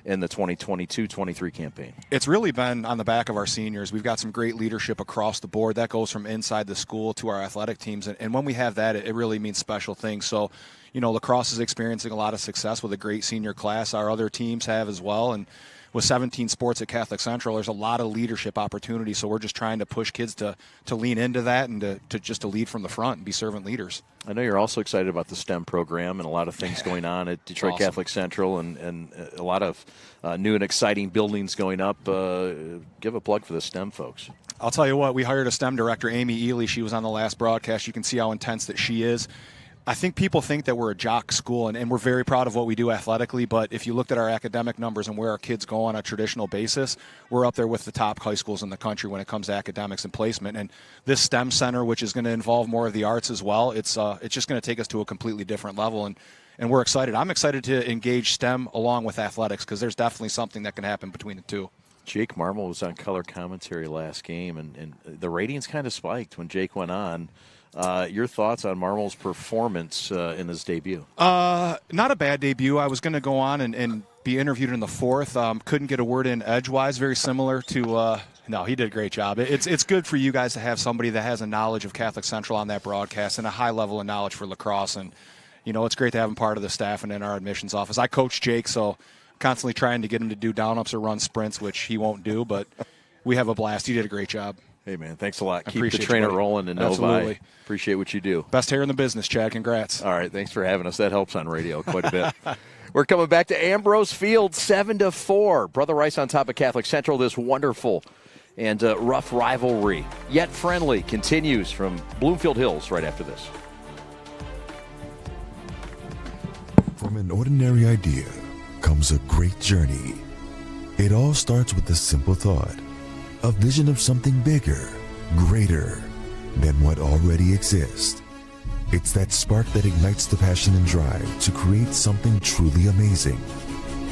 in the 2022-23 campaign. It's really been on the back of our seniors. We've got some great leadership across the board. That goes from inside the school to our athletic teams. And when we have that, it really means special things. So, lacrosse is experiencing a lot of success with a great senior class. Our other teams have as well. And with 17 sports at Catholic Central, there's a lot of leadership opportunities. So we're just trying to push kids to lean into that and to lead from the front and be servant leaders. I know you're also excited about the STEM program and a lot of things going on at Detroit Awesome. Catholic Central and a lot of new and exciting buildings going up. Give a plug for the STEM folks. I'll tell you what, we hired a STEM director, Amy Ely. She was on the last broadcast. You can see how intense that she is. I think people think that we're a jock school, and we're very proud of what we do athletically, but if you looked at our academic numbers and where our kids go on a traditional basis, we're up there with the top high schools in the country when it comes to academics and placement. And this STEM center, which is going to involve more of the arts as well, it's just going to take us to a completely different level, and we're excited. I'm excited to engage STEM along with athletics because there's definitely something that can happen between the two. Jake Marmol was on color commentary last game, and the ratings kind of spiked when Jake went on. Your thoughts on Marmol's performance in his debut? Not a bad debut. I was going to go on and be interviewed in the fourth. Couldn't get a word in edgewise. Very similar to no, he did a great job. It's good for you guys to have somebody that has a knowledge of Catholic Central on that broadcast and a high level of knowledge for lacrosse. And, it's great to have him part of the staff and in our admissions office. I coach Jake, so constantly trying to get him to do down-ups or run sprints, which he won't do, but we have a blast. He did a great job. Hey, man, thanks a lot. I Keep the trainer rolling in Novi. Absolutely. Appreciate what you do. Best hair in the business, Chad. Congrats. All right, thanks for having us. That helps on radio quite a bit. We're coming back to Ambrose Field, 7-4. Brother Rice on top of Catholic Central. This wonderful and rough rivalry, yet friendly, continues from Bloomfield Hills right after this. From an ordinary idea comes a great journey. It all starts with a simple thought, a vision of something bigger, greater than what already exists. It's that spark that ignites the passion and drive to create something truly amazing.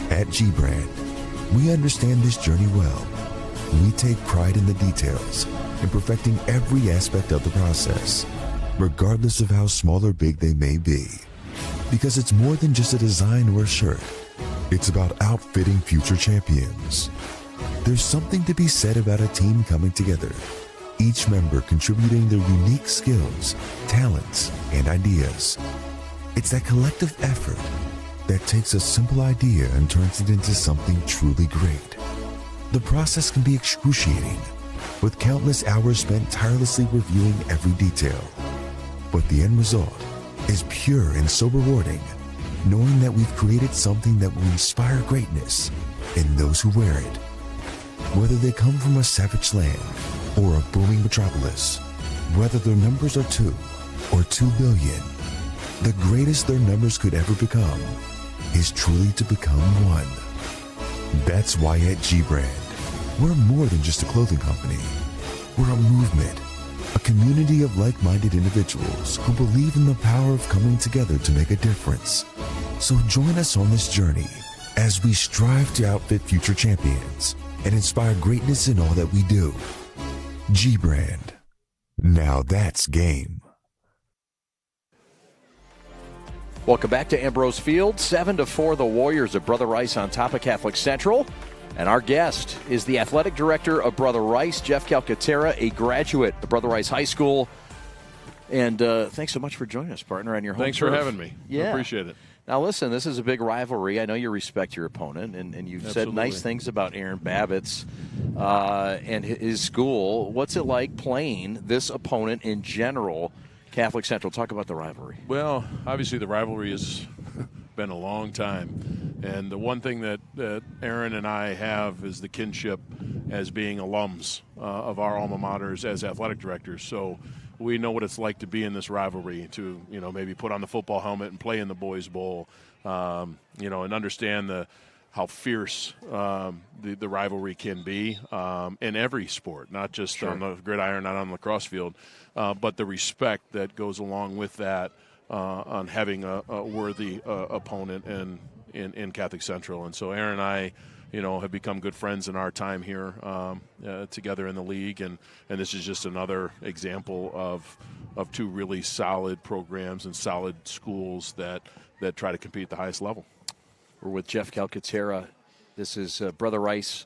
At G-Brand, we understand this journey well. We take pride in the details and perfecting every aspect of the process, regardless of how small or big they may be. Because it's more than just a design or a shirt. It's about outfitting future champions. There's something to be said about a team coming together, each member contributing their unique skills, talents, and ideas. It's that collective effort that takes a simple idea and turns it into something truly great. The process can be excruciating, with countless hours spent tirelessly reviewing every detail. But the end result is pure and so rewarding, knowing that we've created something that will inspire greatness in those who wear it. Whether they come from a savage land or a booming metropolis, whether their numbers are 2 or 2 billion, the greatest their numbers could ever become is truly to become one. That's why at G-Brand, we're more than just a clothing company. We're a movement, a community of like-minded individuals who believe in the power of coming together to make a difference. So join us on this journey as we strive to outfit future champions and inspire greatness in all that we do. G-Brand. Now that's game. Welcome back to Ambrose Field. 7-4, the Warriors of Brother Rice on top of Catholic Central. And our guest is the athletic director of Brother Rice, Jeff Calcaterra, a graduate of Brother Rice High School. And thanks so much for joining us, partner, on your home Thanks turf. for having me. Yeah. I appreciate it. Now, listen, this is a big rivalry. I know you respect your opponent, and you've said nice things about Aaron Babbitt's and his school. What's it like playing this opponent in general, Catholic Central? Talk about the rivalry. Well, obviously the rivalry has been a long time. And the one thing that Aaron and I have is the kinship as being alums of our alma maters as athletic directors. So we know what it's like to be in this rivalry, to maybe put on the football helmet and play in the Boys Bowl, and understand how fierce the rivalry can be in every sport, not just on the gridiron, not on the lacrosse field, but the respect that goes along with that on having a worthy opponent in Catholic Central. And so Aaron and I, have become good friends in our time here together in the league, and this is just another example of two really solid programs and solid schools that try to compete at the highest level. We're with Jeff Calcaterra. This is Brother Rice,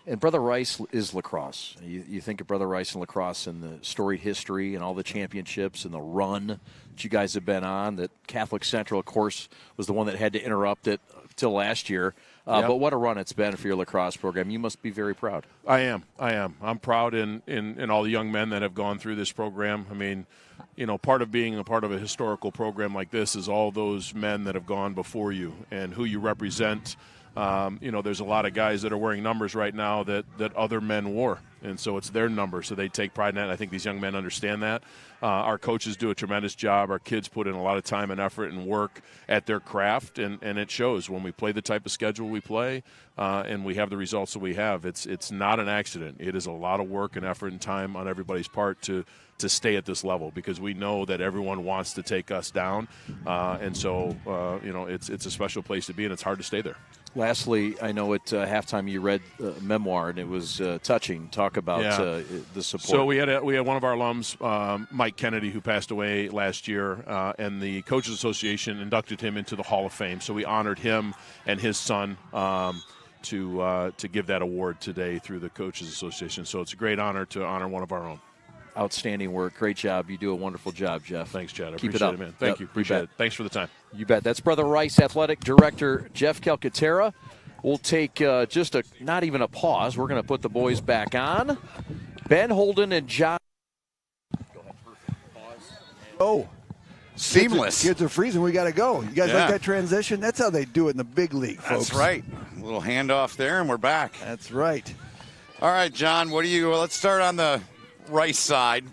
and Brother Rice is lacrosse. You think of Brother Rice and lacrosse and the storied history and all the championships and the run that you guys have been on. That Catholic Central, of course, was the one that had to interrupt it till last year. But what a run it's been for your lacrosse program. You must be very proud. I am. I'm proud in all the young men that have gone through this program. I mean, part of being a part of a historical program like this is all those men that have gone before you and who you represent. There's a lot of guys that are wearing numbers right now that other men wore, and so it's their number, so they take pride in that. I think these young men understand that. Our coaches do a tremendous job. Our kids put in a lot of time and effort and work at their craft, and it shows when we play the type of schedule we play and we have the results that we have. It's not an accident. It is a lot of work and effort and time on everybody's part to stay at this level, because we know that everyone wants to take us down, and so it's a special place to be, and it's hard to stay there. Lastly, I know at halftime you read a memoir, and it was touching. Talk about the support. So we had one of our alums, Mike Kennedy, who passed away last year, and the Coaches Association inducted him into the Hall of Fame. So we honored him and his son to give that award today through the Coaches Association. So it's a great honor to honor one of our own. Outstanding work. Great job. You do a wonderful job, Jeff. Thanks, Chad. I Keep appreciate it up. man. Thank you. Appreciate it. Thanks for the time. You bet. That's Brother Rice Athletic Director Jeff Calcaterra. We'll take not even a pause. We're going to put the boys back on. Ben Holden and John. Go ahead. Perfect. Pause. Oh. Seamless. Kids are freezing. We got to go. You guys like that transition? That's how they do it in the big league, folks. That's right. A little handoff there, and we're back. That's right. All right, John, let's start on the Rice side.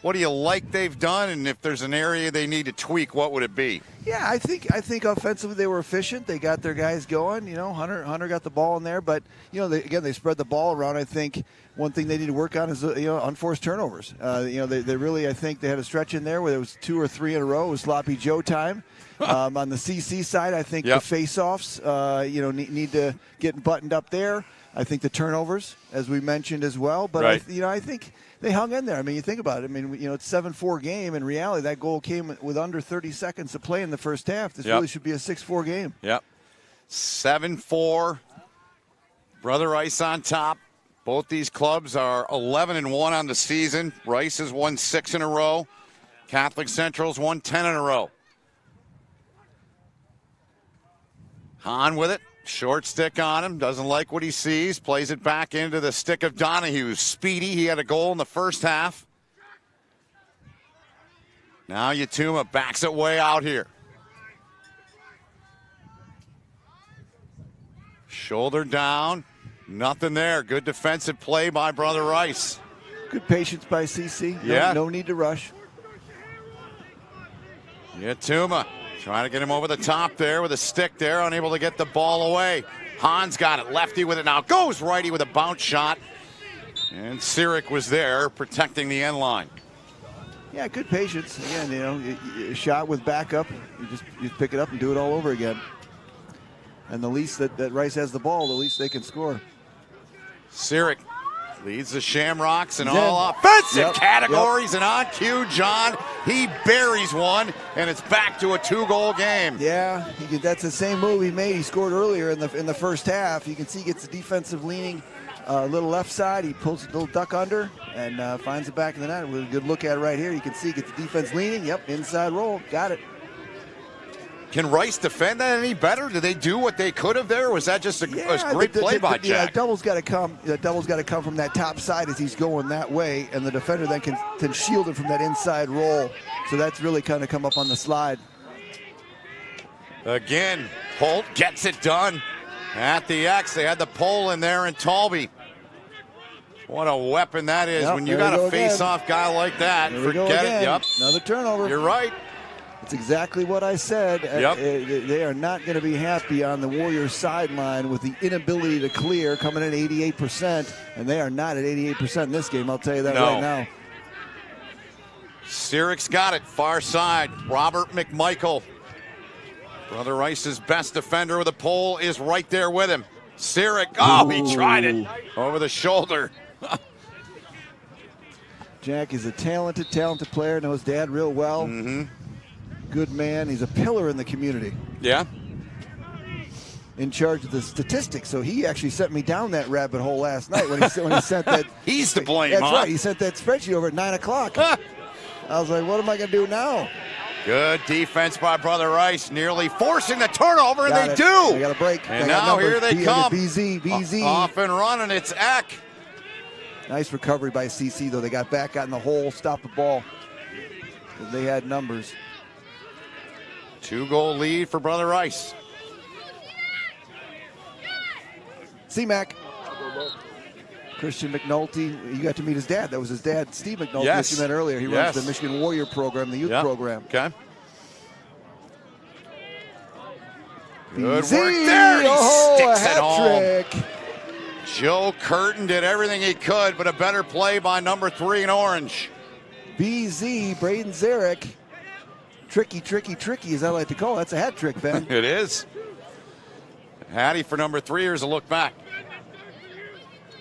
What do you like they've done, and if there's an area they need to tweak, what would it be? Yeah, I think offensively they were efficient. They got their guys going. Hunter got the ball in there, but they spread the ball around. I think one thing they need to work on is unforced turnovers. They really, I think they had a stretch in there where there was 2 or 3 in a row. It was sloppy Joe time. On the CC side, I think the face-offs need to get buttoned up there. I think the turnovers, as we mentioned as well, but I think they hung in there. I mean, you think about it. I mean, it's 7-4 game. In reality, that goal came with under 30 seconds to play in the first half. This really should be a 6-4 game. Yep. 7-4. Brother Rice on top. Both these clubs are 11-1 on the season. Rice has won 6 in a row. Catholic Central's won 10 in a row. Hahn with it. Short stick on him, doesn't like what he sees, plays it back into the stick of Donahue. Speedy, he had a goal in the first half. Now Yatuma backs it way out here. Shoulder down, nothing there. Good defensive play by Brother Rice. Good patience by CC. No need to rush. Yatuma. Trying to get him over the top there with a stick there, unable to get the ball away. Hahn's got it, lefty with it now. Goes righty with a bounce shot. And Sirik was there protecting the end line. Yeah, good patience. Again, a shot with backup. You pick it up and do it all over again. And the least that Rice has the ball, the least they can score. Sirik leads the Shamrocks in all offensive categories, and on cue, John, he buries one, and it's back to a 2-goal game. Yeah, that's the same move he made. He scored earlier in the first half. You can see he gets the defensive leaning little left side. He pulls a little duck under and finds it back in the net. With a good look at it right here. You can see he gets the defense leaning. Yep, inside roll. Got it. Can Rice defend that any better? Did they do what they could have there? Or was that just a great play by Jack? Yeah, double's got to come. The double's got to come from that top side as he's going that way, and the defender then can shield him from that inside roll. So that's really kind of come up on the slide. Again, Holt gets it done at the X. They had the pole in there, and Talby. What a weapon that is when you got a face-off guy like that. Forget it. Yep. Another turnover. You're right. It's exactly what I said. Yep. They are not going to be happy on the Warriors sideline with the inability to clear, coming in 88%, and they are not at 88% in this game, I'll tell you that right now. Sirik's got it, far side. Robert McMichael, Brother Rice's best defender with a pole, is right there with him. Sirik, he tried it over the shoulder. Jack is a talented player, knows Dad real well. Good man. He's a pillar in the community. Yeah. In charge of the statistics. So he actually sent me down that rabbit hole last night when he sent that. He's to blame, That's right. He sent that spreadsheet over at 9 o'clock. I was like, what am I going to do now? Good defense by Brother Rice, nearly forcing the turnover, and they do. They got a break. And now here they come. BZ. Off and running, it's Eck. Nice recovery by CC, though. They got back, got in the hole, stopped the ball. They had numbers. 2-goal lead for Brother Rice. C-Mac. Christian McNulty, you got to meet his dad. That was his dad, Steve McNulty, Yes. that you met earlier. He runs the Michigan Warrior program, the youth program. Okay. Good BZ. work there. He sticks it a home. hat trick. Joe Curtin did everything he could, but a better play by number 3 in orange. BZ, Braden Zarek. Tricky, as I like to call it. That's a hat trick, Ben. It is. Hattie for number 3. Here's a look back.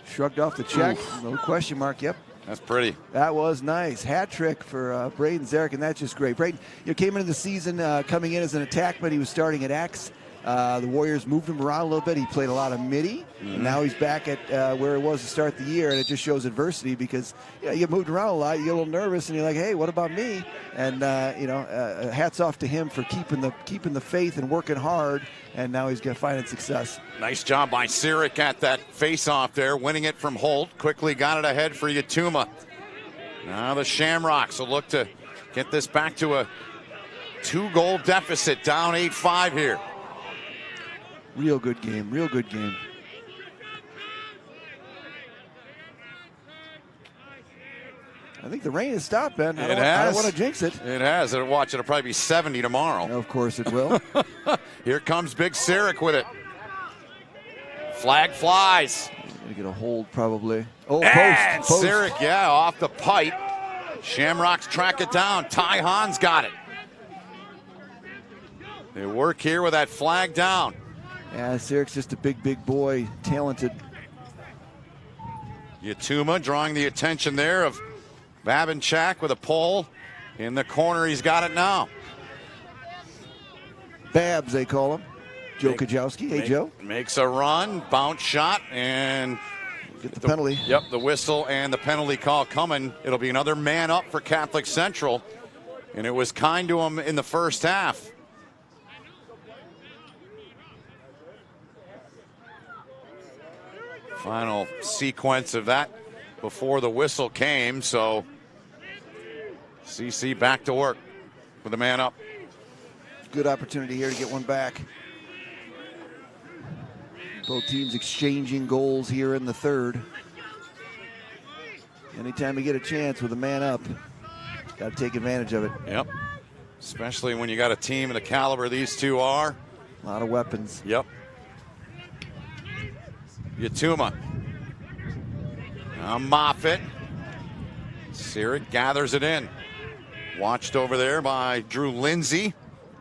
Shrugged off the check. No question mark. Yep. That's pretty. That was nice. Hat trick for Braden Zarek, and that's just great. Braden, came into the season coming in as an attackman. He was starting at X. The Warriors moved him around a little bit. He played a lot of midi, and now he's back at where he was to start the year, and it just shows adversity because you get moved around a lot, you get a little nervous, and you're like, hey, what about me? And hats off to him for keeping the faith and working hard, and now he's finding success. Nice job by Sirik at that face-off there, winning it from Holt. Quickly got it ahead for Yatuma. Now the Shamrocks will look to get this back to a 2-goal deficit, down 8-5 here. Real good game. I think the rain has stopped, Ben. I don't want to jinx it. It has. It'll probably be 70 tomorrow. Of course it will. Here comes Big Sirik with it. Flag flies. Gonna get a hold probably. Oh, and post. Sirik, off the pipe. Shamrocks track it down. Ty Hahn's got it. They work here with that flag down. Yeah, Sirik's just a big boy, talented. Yatuma drawing the attention there of Babinchak with a pole in the corner. He's got it now. Babs, they call him. Joe Kajowski. Hey, Joe. Makes a run, bounce shot, and get the penalty. Yep, the whistle and the penalty call coming. It'll be another man up for Catholic Central, and it was kind to him in the first half. Final sequence of that before the whistle came, so CC back to work with a man up. Good opportunity here to get one back. Both teams exchanging goals here in the third. Anytime you get a chance with a man up, got to take advantage of it. Yep, especially when you got a team of the caliber these two are. A lot of weapons. Yep. Yatuma. Now Moffitt. Sirik gathers it in. Watched over there by Drew Lindsay.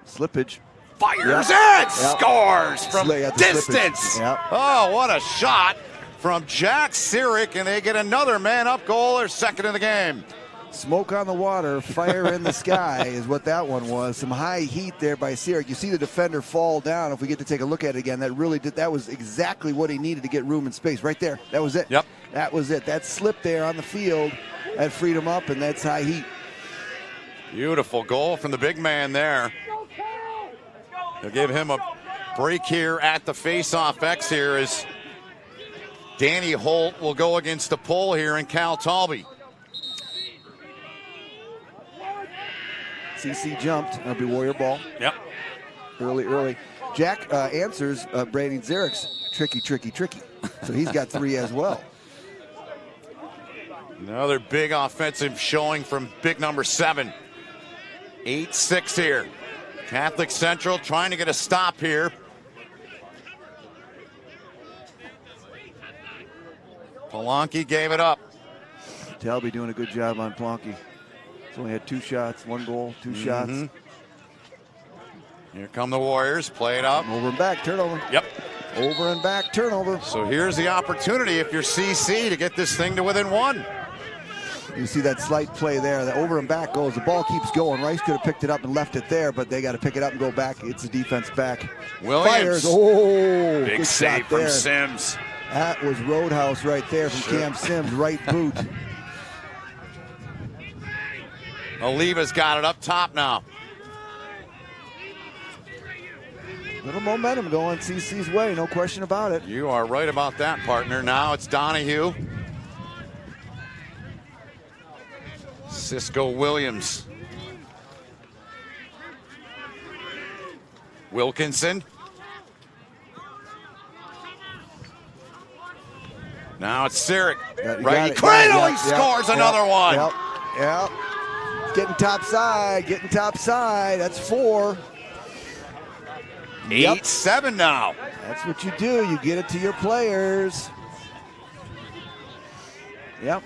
Slippage. Fires it! Scores from distance. Yep. Oh, what a shot from Jack Sirik, and they get another man-up goal, their second in the game. Smoke on the water, fire in the sky is what that one was. Some high heat there by Sirik. You see the defender fall down. If we get to take a look at it again, that was exactly what he needed to get room and space. Right there. That was it. Yep. That was it. That slip there on the field, that freed him up, and that's high heat. Beautiful goal from the big man there. They'll give him a break here at the face-off X here as Danny Holt will go against the pole here in Cal Talby. CC jumped. That'll be Warrior ball. Yep. Early. Jack answers Brady Zarek's tricky. So he's got 3 as well. Another big offensive showing from big number 7. 8-6 here. Catholic Central trying to get a stop here. Polanki gave it up. Talby doing a good job on Polanki. He's only had 2 shots, 1 goal, 2 shots. Here come the Warriors. Play it up. Over and back, turnover. Yep. Over and back, turnover. So here's the opportunity if you're CC to get this thing to within 1. You see that slight play there. The over and back goes. The ball keeps going. Rice could have picked it up and left it there, but they got to pick it up and go back. It's the defense back. Williams. Fires. Oh, big save from Sims. That was Roadhouse right there from Cam Sims, right boot. Oliva's got it up top now. Little momentum going CC's way, no question about it. You are right about that, partner. Now it's Donahue. Cisco Williams. Wilkinson. Now it's Sirik. Right, Cradle, he scores another one. Yep. Getting top side. That's 4. 8-7 now. That's what you do. You get it to your players. Yep.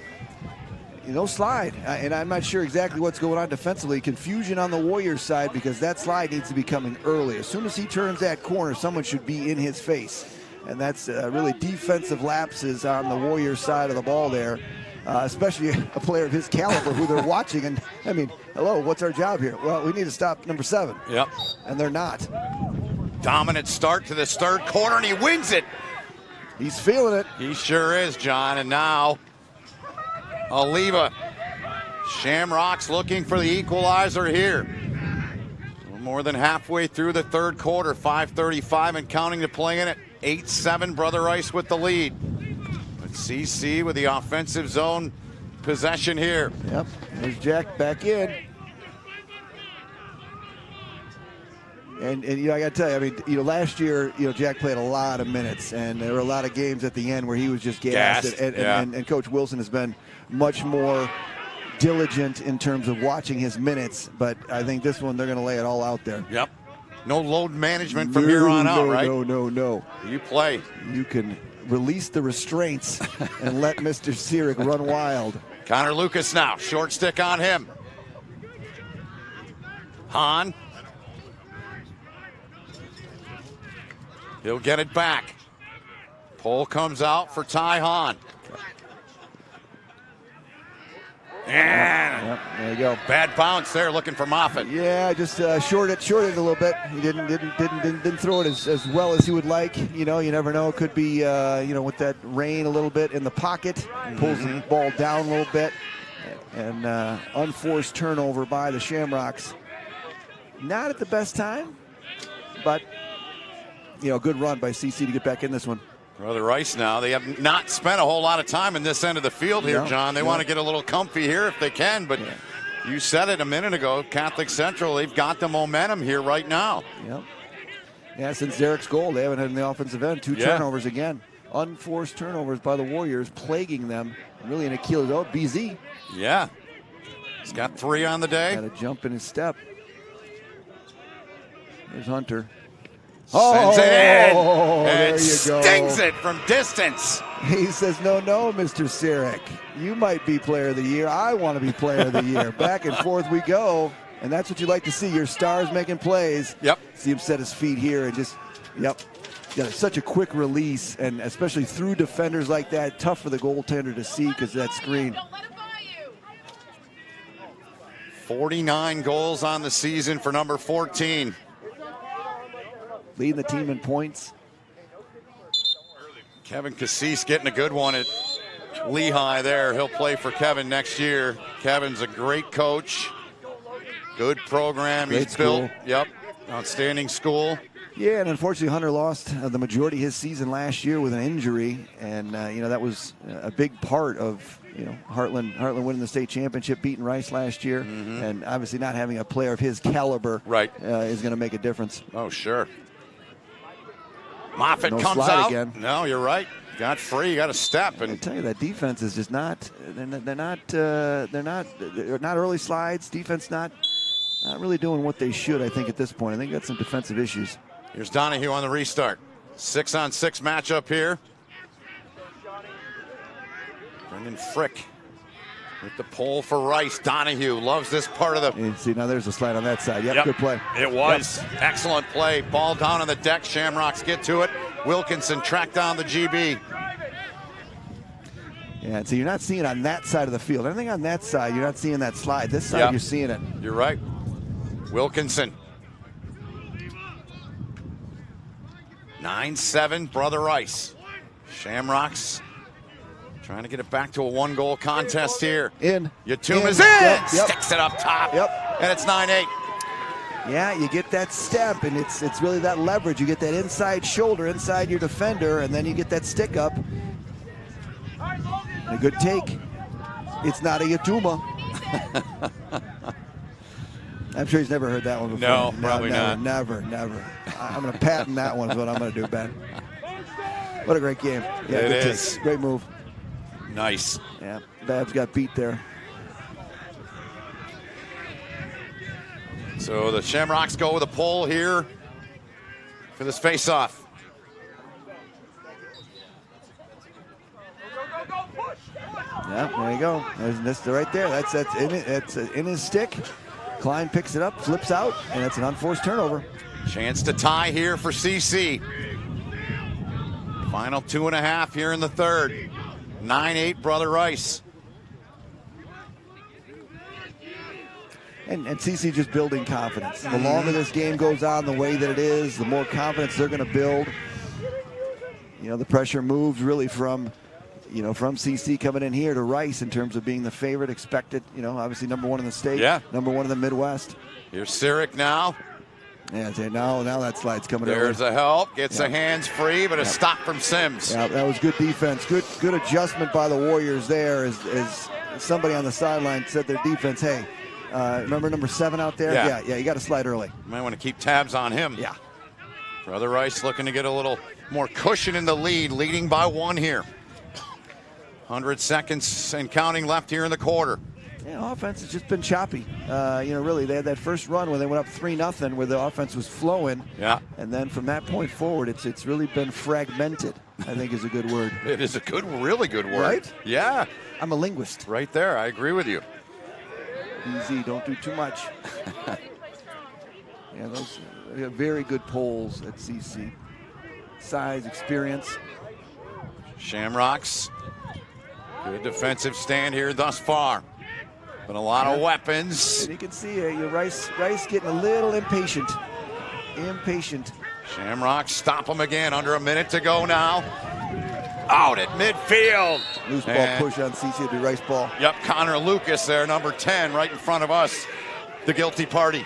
No slide. And I'm not sure exactly what's going on defensively. Confusion on the Warriors side because that slide needs to be coming early. As soon as he turns that corner, someone should be in his face. And that's really defensive lapses on the Warriors side of the ball there. Especially a player of his caliber who they're watching. And, I mean, hello, what's our job here? Well, we need to stop number 7. Yep. And they're not. Dominant start to this third quarter, and he wins it. He's feeling it. He sure is, John. And now, Oliva. Shamrocks looking for the equalizer here. More than halfway through the third quarter, 5:35 and counting to play in it. 8-7, Brother Rice with the lead. But CC with the offensive zone possession here. Yep, there's Jack back in. And I got to tell you, last year, Jack played a lot of minutes, and there were a lot of games at the end where he was just gassed. And Coach Wilson has been much more diligent in terms of watching his minutes, but I think this one they're going to lay it all out there. Yep. No load management from here on out, right? No. You play. You can release the restraints and let Mr. Sirik run wild. Connor Lucas now, short stick on him. Hahn. He'll get it back. Pole comes out for Ty Hahn. And there you go. Bad bounce there, looking for Moffitt. Yeah, just shorted it a little bit. He didn't throw it as well as he would like. You never know. It could be with that rain a little bit in the pocket, pulls the ball down a little bit, and unforced turnover by the Shamrocks. Not at the best time, but good run by CC to get back in this one. Brother Rice now, they have not spent a whole lot of time in this end of the field here, John. They want to get a little comfy here if they can, but you said it a minute ago, Catholic Central, they've got the momentum here right now. Yep. Yeah, since Derek's goal, they haven't had in the offensive end. 2 turnovers again. Unforced turnovers by the Warriors, plaguing them. Really an Achilles. Oh, BZ. Yeah. He's got 3 on the day. Got a jump in his step. There's Hunter. Sends it in there and you go. Stings it from distance. He says, no, Mr. Sirik. You might be player of the year. I want to be player of the year. Back and forth we go. And that's what you like to see, your stars making plays. Yep. See him set his feet here and just, got such a quick release. And especially through defenders like that, tough for the goaltender to see because of that screen. 49 goals on the season for number 14. Leading the team in points. Kevin Cassis getting a good one at Lehigh there. He'll play for Kevin next year. Kevin's a great coach. Good program he's built. Yep. Outstanding school. Yeah, and unfortunately Hunter lost the majority of his season last year with an injury, and that was a big part of Heartland winning the state championship, beating Rice last year, and obviously not having a player of his caliber is going to make a difference. Oh, sure. Moffitt No comes slide out. again. No, you're right. Got free. Got a step, and I tell you, that defense is just not. They're not early slides. Defense not really doing what they should. I think at this point, I think got some defensive issues. Here's Donahue on the restart. 6-on-6 matchup here. Brendan Frick with the pole for Rice. Donahue loves this part of the. And see, now there's a slide on that side. Yep. Good play. It was. Yep. Excellent play. Ball down on the deck. Shamrocks get to it. Wilkinson tracked down the GB. Yeah, so you're not seeing on that side of the field. Anything on that side, you're not seeing that slide. This side, you're seeing it. You're right. Wilkinson. 9-7, Brother Rice. Shamrocks trying to get it back to a one-goal contest here. Yatuma's in. Yep. Sticks it up top. And it's 9-8. Yeah, you get that step, and it's really that leverage. You get that inside shoulder, inside your defender, and then you get that stick up. A good take. It's not a Yatuma. I'm sure he's never heard that one before. No, probably not. Never. I'm going to patent that one is what I'm going to do, Ben. What a great game. Yeah, it good is. Take. Great move. Nice. Yeah, Babs got beat there. So the Shamrocks go with a pole here for this face-off. Yeah, there you go. That's right there. That's in it. That's in his stick. Klein picks it up, flips out, and it's an unforced turnover. Chance to tie here for CC. Final 2.5 here in the third. 9-8, Brother Rice. And CC just building confidence. The longer this game goes on the way that it is, the more confidence they're going to build. The pressure moves really from CC coming in here to Rice in terms of being the favorite, expected, obviously number one in the state, number one in the Midwest. Here's Sirik now. Yeah, now that slide's coming over. There's a help, gets the hands free, but a stop from Sims. Yeah, that was good defense. Good adjustment by the Warriors there as somebody on the sideline said their defense, hey, remember number 7 out there? Yeah, you got to slide early. Might want to keep tabs on him. Yeah. Brother Rice looking to get a little more cushion in the lead, leading by 1 here. 100 seconds and counting left here in the quarter. Yeah, offense has just been choppy. Really, they had that first run when they went up 3-0 where the offense was flowing. Yeah. And then from that point forward, it's really been fragmented, I think is a good word. It is a really good word. Right? Yeah. I'm a linguist. Right there, I agree with you. Easy, don't do too much. Yeah, those are very good polls at CC. Size, experience. Shamrocks. Good defensive stand here thus far. But a lot of weapons. And you can see Rice getting a little impatient. Shamrocks stop him again. Under a minute to go now. Out at midfield. Loose ball push on CC. It'll be Rice ball. Yep, Connor Lucas there, number 10, right in front of us. The guilty party.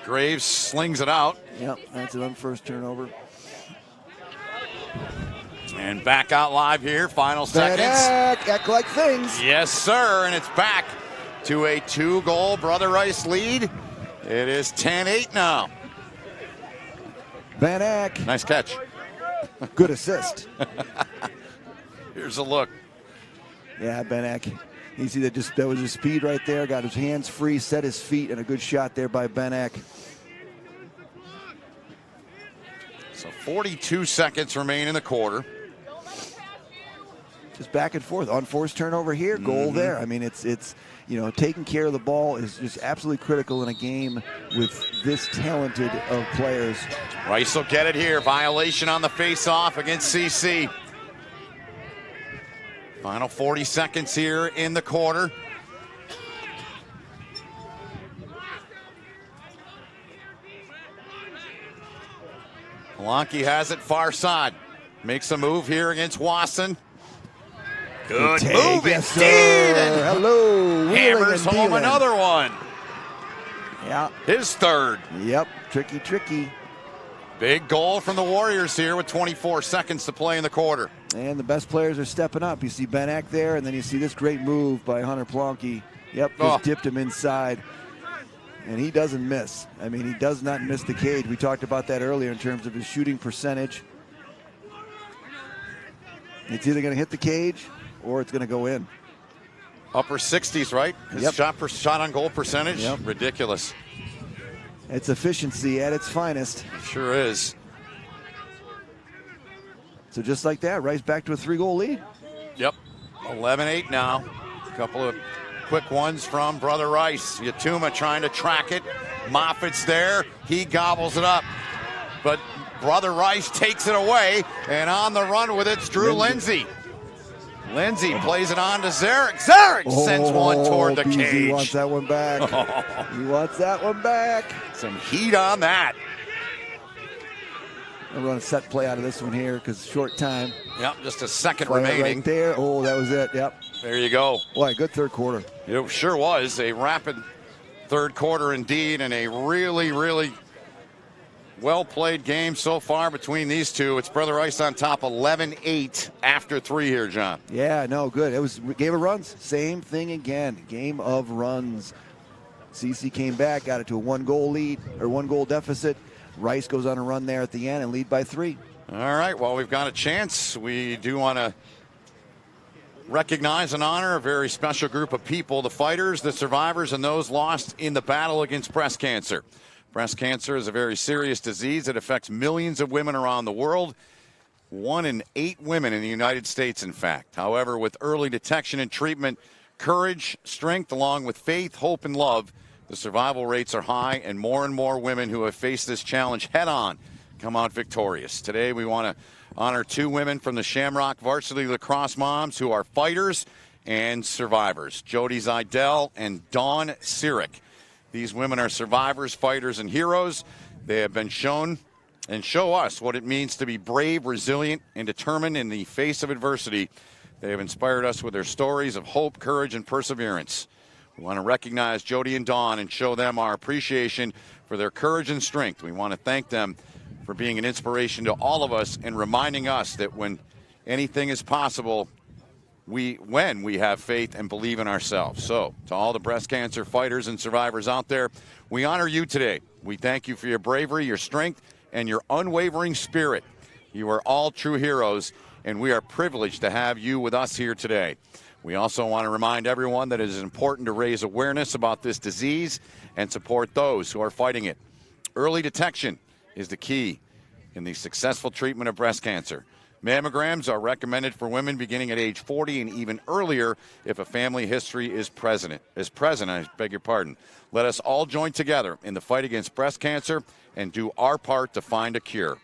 Graves slings it out. Yep, that's an unforced turnover. And back out live here, final seconds. Act like things. Yes, sir, and it's back to a 2-goal Brother Rice lead. It is 10-8 now. Van Ack. Nice catch. Good assist. Here's a look. Yeah, Van Ack. You see that was his speed right there. Got his hands free, set his feet, and a good shot there by Van Ack. So 42 seconds remain in the quarter. Just back and forth. Unforced turnover here, goal there. I mean, it's taking care of the ball is just absolutely critical in a game with this talented of players. Rice will get it here. Violation on the face-off against CC. Final 40 seconds here in the quarter. Polanki has it far side. Makes a move here against Wasson. Good Take, move yes, indeed. sir. Hello. Wheeling Hammers and home dealing. another one. Yeah. His third. Yep. Tricky, tricky. Big goal from the Warriors here with 24 seconds to play in the quarter. And the best players are stepping up. You see Ben Eck there, and then you see this great move by Hunter Plonke. Yep, just dipped him inside. And he doesn't miss. I mean, he does not miss the cage. We talked about that earlier in terms of his shooting percentage. It's either going to hit the cage or it's going to go in. Upper 60s, right? His shot on goal percentage? Yep. Ridiculous. It's efficiency at its finest. Sure is. So just like that, Rice back to a 3-goal lead. Yep. 11-8 now. A couple of quick ones from Brother Rice. Yatuma trying to track it. Moffitt's there. He gobbles it up. But Brother Rice takes it away, and on the run with it's Drew Lindsay. Lindsay plays it on to Zarek. Zarek sends one toward the BZ cage. wants that one back. He wants that one back. Some heat on that. I'll run a set play out of this one here because short time. Yep, just a second Play it remaining. right there. Oh, that was it. Yep. There you go. Boy, good third quarter. It sure was a rapid third quarter indeed, and a really, really well-played game so far between these two. It's Brother Rice on top 11-8 after 3 here, John. Yeah, no, good. It was game of runs. Same thing again. Game of runs. CC came back, got it to a 1-goal lead or 1-goal deficit. Rice goes on a run there at the end and lead by 3. All right, well, we've got a chance. We do want to recognize and honor a very special group of people, the fighters, the survivors, and those lost in the battle against breast cancer. Breast cancer is a very serious disease that affects millions of women around the world. 1 in 8 women in the United States, in fact. However, with early detection and treatment, courage, strength, along with faith, hope, and love, the survival rates are high, and more women who have faced this challenge head-on come out victorious. Today, we want to honor 2 women from the Shamrock Varsity Lacrosse Moms who are fighters and survivors, Jody Zidell and Dawn Sirik. These women are survivors, fighters, and heroes. They have been shown and show us what it means to be brave, resilient, and determined in the face of adversity. They have inspired us with their stories of hope, courage, and perseverance. We want to recognize Jody and Dawn and show them our appreciation for their courage and strength. We want to thank them for being an inspiration to all of us and reminding us that when anything is possible, when we have faith and believe in ourselves. So, to all the breast cancer fighters and survivors out there, we honor you today. We thank you for your bravery, your strength, and your unwavering spirit. You are all true heroes, and we are privileged to have you with us here today. We also want to remind everyone that it is important to raise awareness about this disease and support those who are fighting it. Early detection is the key in the successful treatment of breast cancer. Mammograms are recommended for women beginning at age 40 and even earlier if a family history is present. Let us all join together in the fight against breast cancer and do our part to find a cure.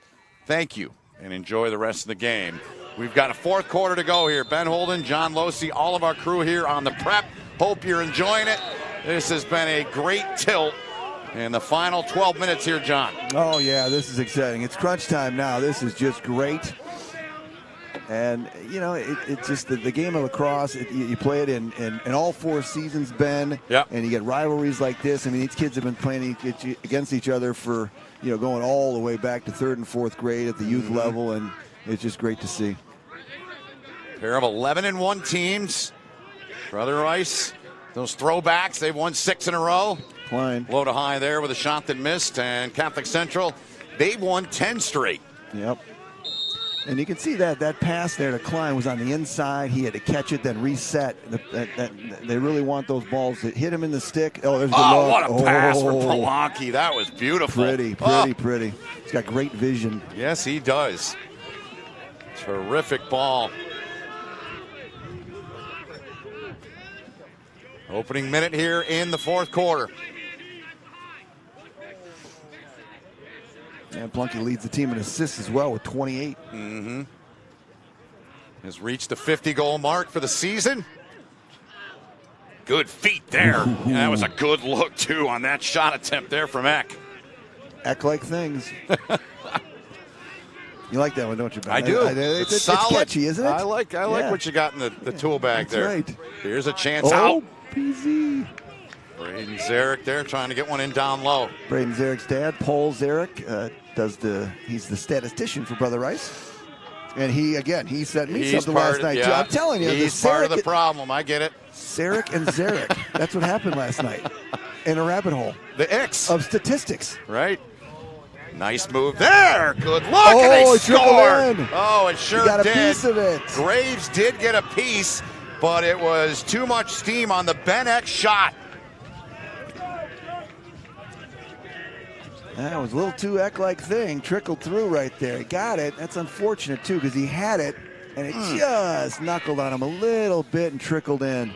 Thank you, and enjoy the rest of the game. We've got a 4th quarter to go here. Ben Holden, John Losey, all of our crew here on the prep. Hope you're enjoying it. This has been a great tilt in the final 12 minutes here, John. Oh, yeah, this is exciting. It's crunch time now. This is just great. And, you know, it's just the game of lacrosse. You play it in all 4 seasons, Ben. Yep. And you get rivalries like this. I mean, these kids have been playing against each other for, you know, going all the way back to 3rd and 4th grade at the youth level. And it's just great to see. Pair of 11-1 teams. Brother Rice, those throwbacks, they've won 6 in a row. Klein. Low to high there with a shot that missed. And Catholic Central, they've won 10 straight. Yep. And you can see that pass there to Klein was on the inside. He had to catch it, then reset. They really want those balls to hit him in the stick. Oh, there's the look. What a pass for Polanki. That was beautiful. Pretty. He's got great vision. Yes, he does. Terrific ball. Opening minute here in the 4th quarter. And Plunky leads the team in assists as well with 28. Has reached the 50-goal mark for the season. Good feet there. Yeah, that was a good look, too, on that shot attempt there from Eck. Eck-like things. You like that one, don't you, Ben? I do. It's solid. It's catchy, isn't it? I like what you got in the tool bag there. Right. Here's a chance Oh, out. PZ. Braden Zarek there trying to get one in down low. Braden Zarek's dad, Paul Zarek, he's the statistician for Brother Rice. And he sent me something last night, too. I'm telling you. He's part of the problem. I get it. Zarek and Zarek. That's what happened last night in a rabbit hole. The X. Of statistics. Right. Nice move there. Good luck. Oh, and they it scored. in. Oh, it sure You got a did. piece of it. Graves did get a piece, but it was too much steam on the Ben X shot. That was a little too Eck-like thing. Trickled through right there. He got it. That's unfortunate, too, because he had it, and it just knuckled on him a little bit and trickled in.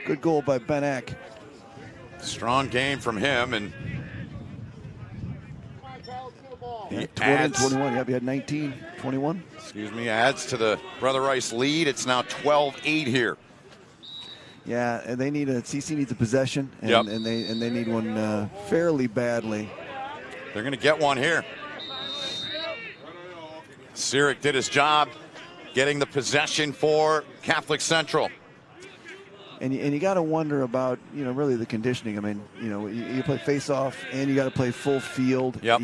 Good goal by Ben Eck. Strong game from him, and he 20 adds, 21. Yep, he had 19, 21. excuse me, adds to the Brother Rice lead. It's now 12-8 here. Yeah, and they need CC needs a possession, and, Yep. and they need one fairly badly. They're going to get one here. Sirik did his job getting the possession for Catholic Central. And you got to wonder about, really the conditioning. I mean, you play face-off and you got to play full field. Yep.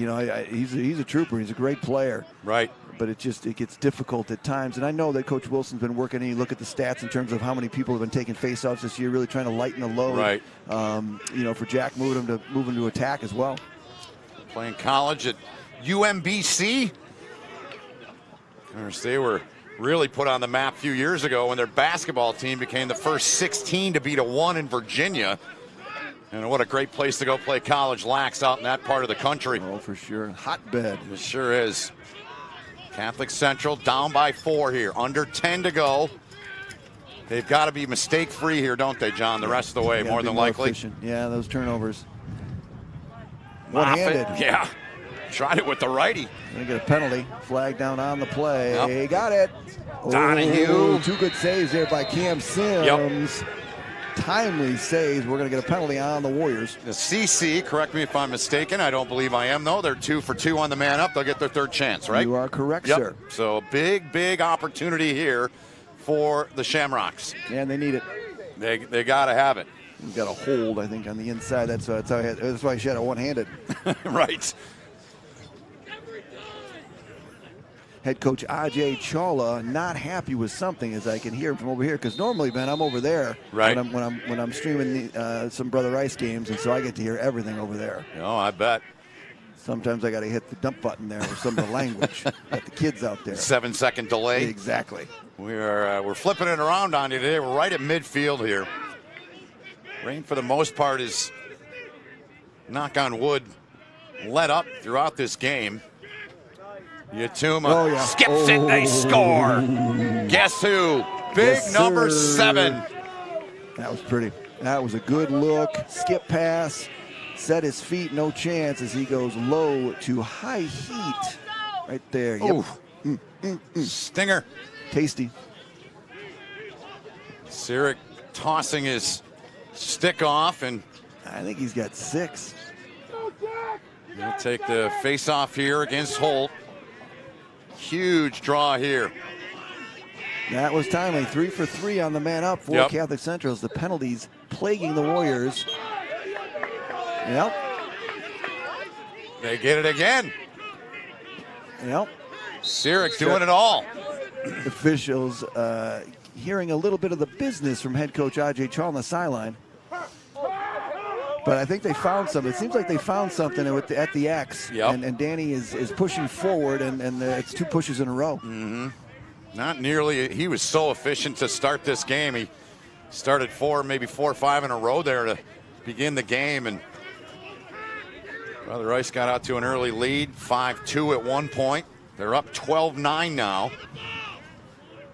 He's a trooper. He's a great player. Right. But it gets difficult at times. And I know that Coach Wilson's been working, and you look at the stats in terms of how many people have been taking face-offs this year, really trying to lighten the load. Right. For Jack moving him to attack as well. Playing college at UMBC. Of course, they were really put on the map a few years ago when their basketball team became the first 16 to beat a 1 in Virginia. And what a great place to go play college lax out in that part of the country. Oh, for sure. Hotbed. It sure is. Catholic Central down by 4 here. Under 10 to go. They've got to be mistake-free here, don't they, John, the rest of the way, more than likely? Efficient. Yeah, those turnovers. Moffett, One-handed. yeah. Tried it with the righty. Gonna get a penalty. Flag down on the play. Yep. Got it. Donahue. Oh, 2 good saves there by Cam Sims. Yep. Timely saves. We're gonna get a penalty on the Warriors. The CC, correct me if I'm mistaken. I don't believe I am, though. They're 2 for 2 on the man up. They'll get their third chance, right? You are correct, Yep. sir. So big opportunity here for the Shamrocks. And they need it. They got to have it. We've got a hold, I think, on the inside. That's why he shot it one-handed. Right. Head coach Ajay Chawla not happy with something, as I can hear from over here, because normally, Ben, I'm over there right. when I'm streaming some Brother Rice games, and so I get to hear everything over there. Oh, I bet. Sometimes I got to hit the dump button there with some of the language at the kids out there. 7-second delay. Exactly. We're flipping it around on you today. We're right at midfield here. Rain, for the most part, is, knock on wood, let up throughout this game. Yatuma skips it, they score. Guess who? Big Yes, number sir. 7. That was pretty. That was a good look. Skip pass. Set his feet, no chance as he goes low to high heat. Right there. Yep. Stinger. Tasty. Sirik tossing his stick off, and I think he's got 6. he'll take the face-off here against Holt. Huge draw here. That was timely. 3 for 3 on the man up for Yep. Catholic Central. The penalties plaguing the Warriors. Yep. They get it again. Yep. Sirik doing it all. Officials hearing a little bit of the business from head coach Ajay Chawla on the sideline. But I think they found something. It seems like they found something at the X. Yep. And Danny is pushing forward, and it's 2 pushes in a row. Mm-hmm. Not nearly. He was so efficient to start this game. He started 4 or 5 in a row there to begin the game. And Brother Rice got out to an early lead, 5-2 at one point. They're up 12-9 now.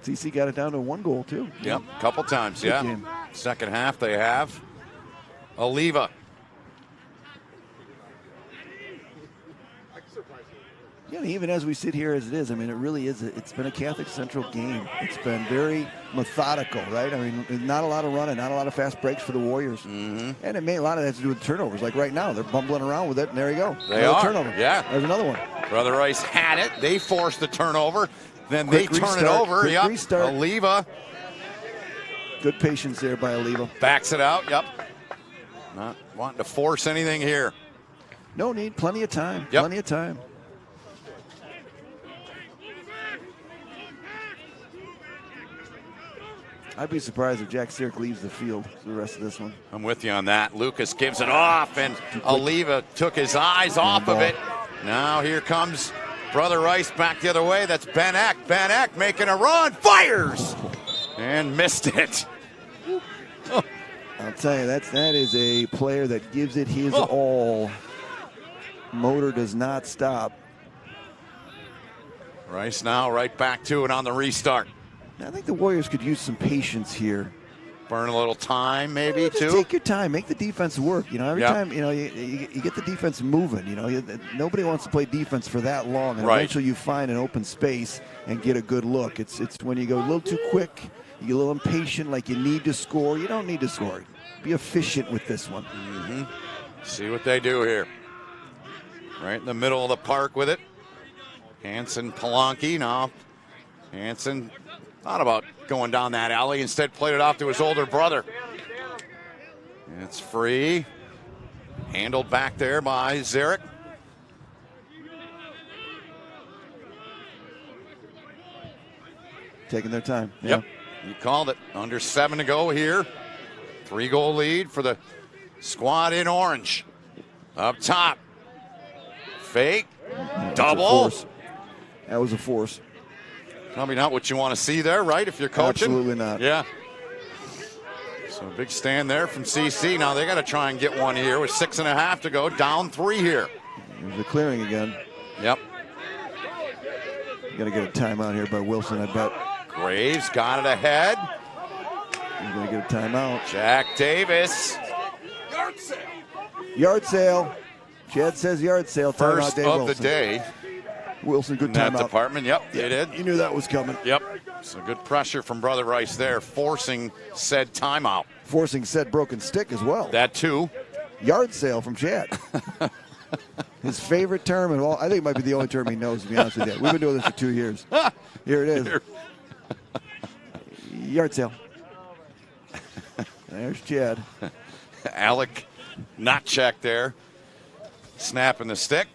CC got it down to 1 goal, too. Yep, a couple times, Good yeah. game. Second half they have. Oliva. Yeah, even as we sit here as it is, I mean, it really is. It's been a Catholic Central game. It's been very methodical, right? I mean, not a lot of running, not a lot of fast breaks for the Warriors. Mm-hmm. And it may a lot of that to do with turnovers. Like right now, they're bumbling around with it, and there you go. They another are. turnover. Yeah. There's another one. Brother Rice had it. They forced the turnover. Then they Quick turn it restart. over. Quick Yep. restart. Oliva Good patience there by Oliva. backs it out. Yep. Not wanting to force anything here. No need. Plenty of time. Yep. Plenty of time. I'd be surprised if Jack Sirik leaves the field for the rest of this one. I'm with you on that. Lucas gives it off, and Oliva took his eyes off of it. Now here comes Brother Rice back the other way. That's Ben Eck. Ben Eck making a run. Fires! And missed it. I'll tell you, that is a player that gives it his all. Motor does not stop. Rice now right back to it on the restart. I think the Warriors could use some patience here. Burn a little time, maybe, Just too. take your time. Make the defense work. You know, every Yep. time, you know, you get the defense moving. You know, nobody wants to play defense for that long. And Right. eventually you find an open space and get a good look. It's when you go a little too quick, you get a little impatient, like you need to score. You don't need to score. Be efficient with this one. Mm-hmm. See what they do here. Right in the middle of the park with it. Hanson, Polanki. Now, Hanson thought about going down that alley. Instead, played it off to his older brother. It's free. Handled back there by Zarek. Taking their time. Yep. You called it. Under 7 to go here. 3-goal lead for the squad in orange. Up top. Fake. Double. That was a force. Probably not what you want to see there, right? If you're coaching. Absolutely not. Yeah. So a big stand there from CC. Now they got to try and get one here with 6.5 to go. Down 3 here. There's the clearing again. Yep. You got to get a timeout here by Wilson, I bet. Graves got it ahead. He's going to get a timeout. Jack Davis. Yard sale. Chad says yard sale. First Timeout, Dave of Wilson. the day. Wilson, good in that timeout. department. Yep, Yeah, they did. You knew that was coming. Yep. So good pressure from Brother Rice there, forcing said timeout. Forcing said broken stick as well. That too. Yard sale from Chad. His favorite term, and I think it might be the only term he knows, to be honest with you. We've been doing this for 2 years. Here it is. Yard sale. There's Chad. Alec, not checked there. Snapping the stick.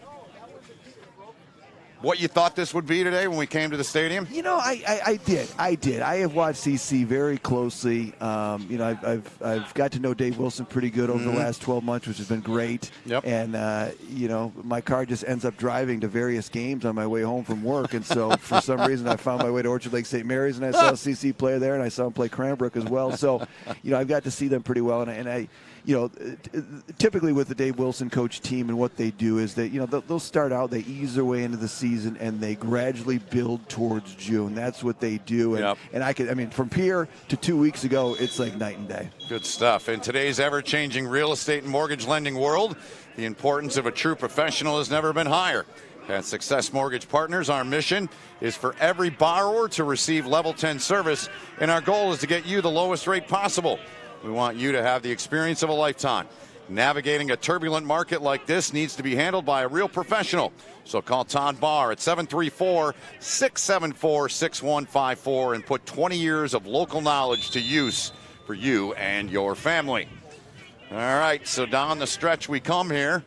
What you thought this would be today when we came to the stadium? You know, I did. I have watched CC very closely. You know, I've got to know Dave Wilson pretty good over the last 12 months, which has been great. Yep. And, you know, my car just ends up driving to various games on my way home from work. And so for some reason I found my way to Orchard Lake St. Mary's, and I saw CC play there, and I saw him play Cranbrook as well. So, you know, I've got to see them pretty well. And I, you know, typically with the Dave Wilson coach team and what they do is that, you know, they'll start out, they ease their way into the season, and they gradually build towards June. That's what they do. And, and I mean, from here to 2 weeks ago, it's like night and day. Good stuff. In today's ever-changing real estate and mortgage lending world, the importance of a true professional has never been higher. At Success Mortgage Partners, our mission is for every borrower to receive level 10 service, and our goal is to get you the lowest rate possible. We want you to have the experience of a lifetime. Navigating a turbulent market like this needs to be handled by a real professional. So call Todd Barr at 734-674-6154 and put 20 years of local knowledge to use for you and your family. All right, so down the stretch we come here.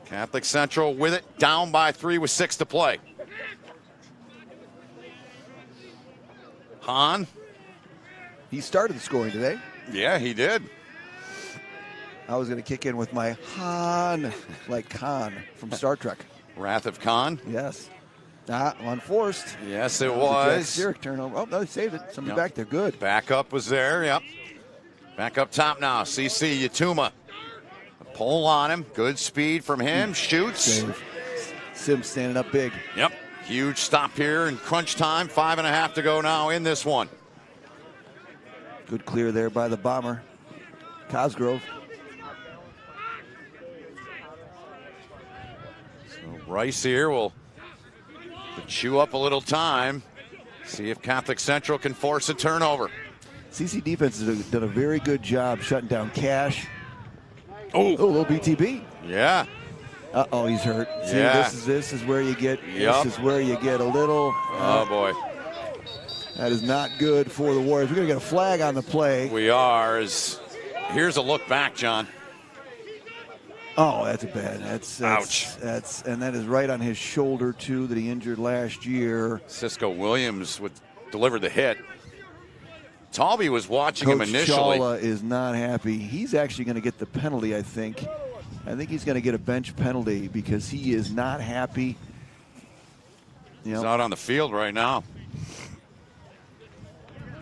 Catholic Central with it, down by 3 with 6 to play. Hahn. He started the scoring today. Yeah, he did. I was going to kick in with my Han, like Khan from Star Trek. Wrath of Khan. Yes. Unforced. Yes, it was. Jack Sirik turnover. Oh, no, they saved it. Somebody back there. Good. Backup was there, yep. Back up top now. CC Yatuma. A pull on him. Good speed from him. Shoots. Save. Sims standing up big. Yep. Huge stop here in crunch time. 5.5 to go now in this one. Good clear there by the bomber. Cosgrove. So Rice here will chew up a little time. See if Catholic Central can force a turnover. CC defense has done a very good job shutting down Cash. Oh, a little BTB. Yeah. Uh-oh, he's hurt. See, Yeah. this is where you get Yup. this is where you get a little. Oh, boy. That is not good for the Warriors. We're going to get a flag on the play. We are. Here's a look back, John. Oh, that's bad. That's Ouch. And that is right on his shoulder, too, that he injured last year. Cisco Williams would deliver the hit. Talby was watching him Coach initially. Chawla is not happy. He's actually going to get the penalty, I think. I think he's going to get a bench penalty because he is not happy. He's out on the field right now.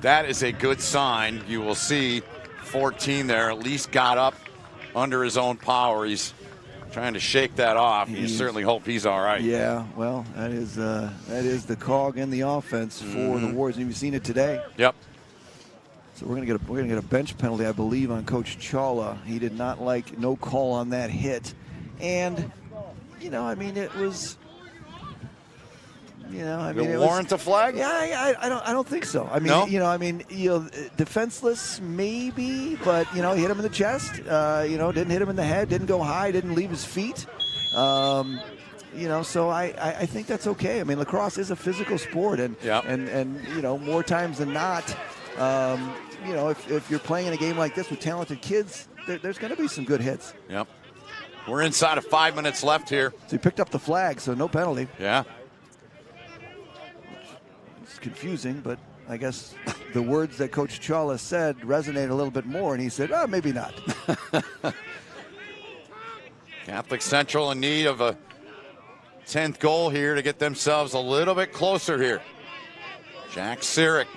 That is a good sign. You will see 14 there, at least got up under his own power. He's trying to shake that off. You certainly hope he's all right. Yeah, well, that is the cog in the offense for the Warriors. And you've seen it today. Yep. So we're gonna get a bench penalty, I believe, on Coach Chawla. He did not like no call on that hit, and it was. It warrant a flag? Yeah, I don't think so. I mean, no? Defenseless maybe, but he hit him in the chest. Didn't hit him in the head. Didn't go high. Didn't leave his feet. So I think that's okay. I mean, lacrosse is a physical sport, and more times than not, if you're playing in a game like this with talented kids, there's going to be some good hits. Yep. We're inside of 5 minutes left here. So he picked up the flag, so no penalty. Yeah. It's confusing, but I guess the words that Coach Chawla said resonate a little bit more, and he said, oh, maybe not. Catholic Central in need of a 10th goal here to get themselves a little bit closer here. Jack Sirik.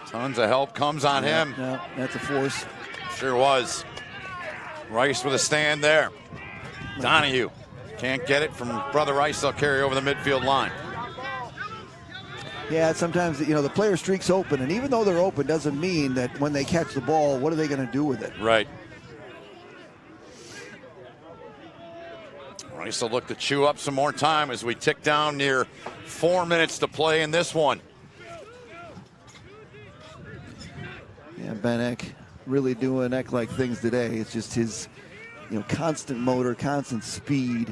Tons of help comes on him. Yeah, that's a force. Sure was. Rice with a stand there. Donahue can't get it from Brother Rice. They'll carry over the midfield line. Yeah, sometimes, the player streaks open, and even though they're open doesn't mean that when they catch the ball, what are they going to do with it? Right. Rice will look to chew up some more time as we tick down near 4 minutes to play in this one. Yeah, Ben Eck really doing Eck-like things today. It's just his, constant motor, constant speed.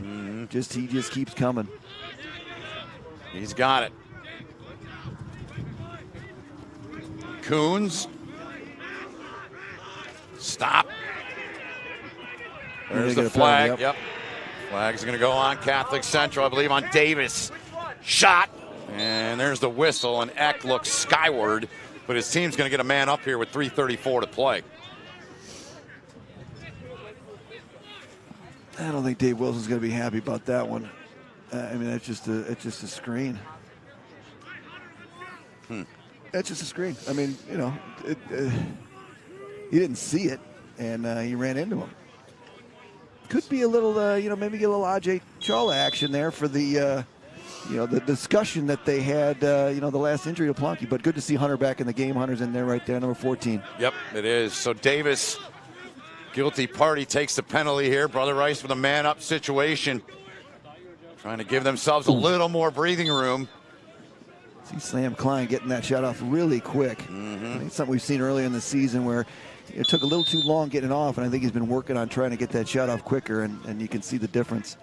He just keeps coming. He's got it. Coons. Stop. There's the flag. Yep. Flag's going to go on Catholic Central, I believe, on Davis. Shot. And there's the whistle, and Eck looks skyward. But his team's going to get a man up here with 3:34 to play. I don't think Dave Wilson's going to be happy about that one. It's just a screen. That's just a screen. He didn't see it, and he ran into him. Could be a little, maybe get a little Ajay Chawla action there for the, the discussion that they had, the last injury to Plonky. But good to see Hunter back in the game. Hunter's in there right there, number 14. Yep, it is. So Davis, guilty party, takes the penalty here. Brother Rice with a man-up situation. Trying to give themselves a little more breathing room. See Sam Klein getting that shot off really quick. I think it's something we've seen earlier in the season where it took a little too long getting it off, and I think he's been working on trying to get that shot off quicker, and you can see the difference.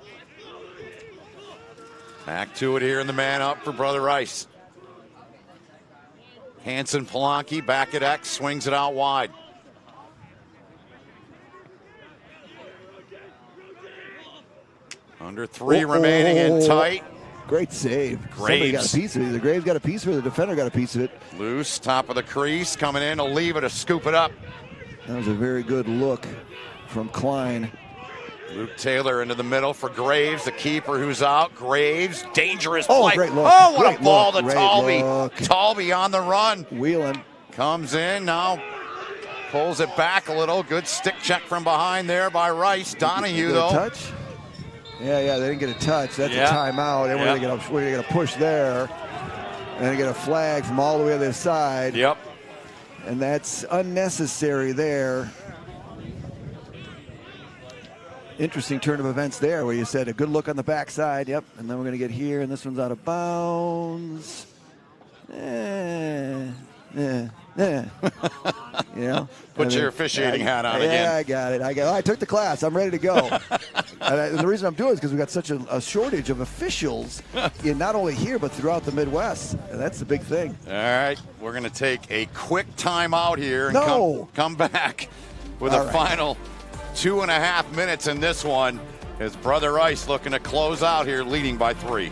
Back to it here in the man up for Brother Rice. Hanson Polanki back at X, swings it out wide. Under 3 remaining in tight. Great save. Somebody got a piece of it. Either Graves got a piece of it, or the defender got a piece of it. Loose, top of the crease, coming in to leave it, to scoop it up. That was a very good look from Klein. Luke Taylor into the middle for Graves, the keeper who's out. Graves, dangerous play. Great look. Oh, what great a ball look. to Talby. Talby on the run. Wheeling. Comes in now. Pulls it back a little. Good stick check from behind there by Rice. Donahue, though. Touch? Yeah, they didn't get a touch. That's a timeout. And we're going to get a push there. And they get a flag from all the way to the side. Yep. And that's unnecessary there. Interesting turn of events there where you said a good look on the backside. Yep. And then we're going to get here, and this one's out of bounds. Put your officiating hat on again. Yeah, I got it. I took the class. I'm ready to go. And the reason I'm doing it is because we've got such a shortage of officials in not only here, but throughout the Midwest. And that's the big thing. All right, we're going to take a quick timeout here and come back with a final 2.5 minutes in this one as Brother Rice looking to close out here, leading by 3.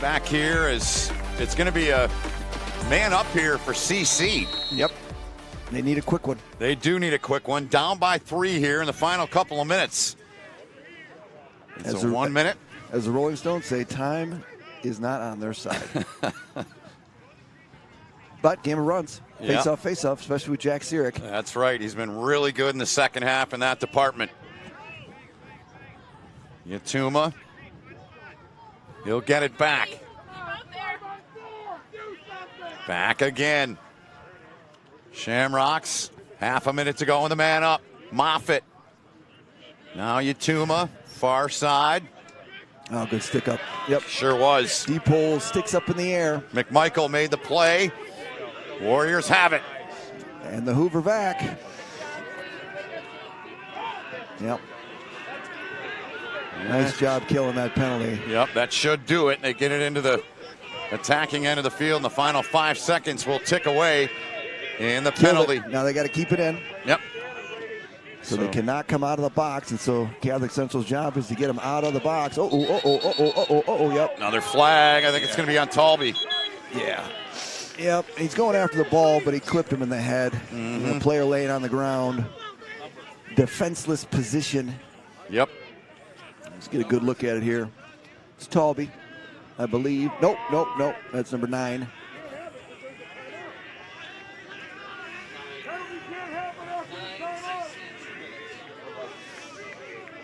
Back here is it's going to be a man up here for CC. Yep. They need a quick one. They do need a quick one. Down by 3 here in the final couple of minutes. It's 1 minute. As the Rolling Stones say, time is not on their side. But game of runs. Face off, especially with Jack Sirik. That's right. He's been really good in the second half in that department. Yatuma. He'll get it back. Back again. Shamrocks. Half a minute to go and the man up. Moffitt. Now Yatuma. Far side. Oh, good stick up. Yep. Sure was. Deep hole, sticks up in the air. McMichael made the play. Warriors have it. And the Hoover back. Yep. Nice job killing that penalty. Yep, that should do it. They get it into the attacking end of the field. And the final 5 seconds will tick away in the penalty. Now they got to keep it in. Yep. So they cannot come out of the box, and so Catholic Central's job is to get them out of the box. Yep. Another flag. I think it's going to be on Talby. Yeah. Yep. He's going after the ball, but he clipped him in the head. Mm-hmm. The player laying on the ground. Defenseless position. Yep. Let's get a good look at it here. It's Talby, I believe. Nope. That's number 9.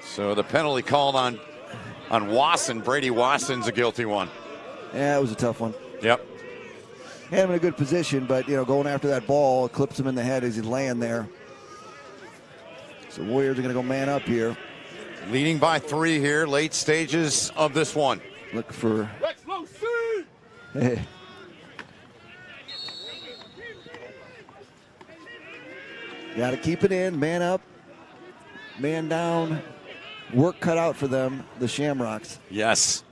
So the penalty called on Wasson. Brady Wasson's a guilty one. Yeah, it was a tough one. Yep. Had him in a good position, but going after that ball, clips him in the head as he's laying there. So Warriors are going to go man up here. Leading by 3 here, late stages of this one. Look for. Hey. Got to keep it in, man up, man down. Work cut out for them, the Shamrocks. Yes.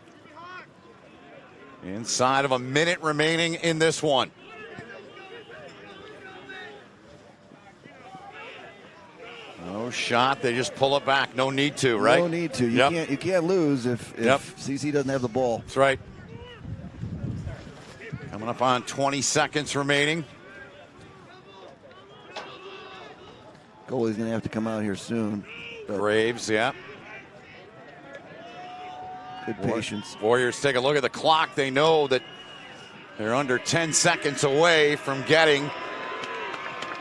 Inside of a minute remaining in this one. No shot. They just pull it back. No need to, right? No need to. You can't lose if CC doesn't have the ball. That's right. Coming up on 20 seconds remaining. Goalie's going to have to come out here soon. Graves, yeah. Good patience. Warriors take a look at the clock. They know that they're under 10 seconds away from getting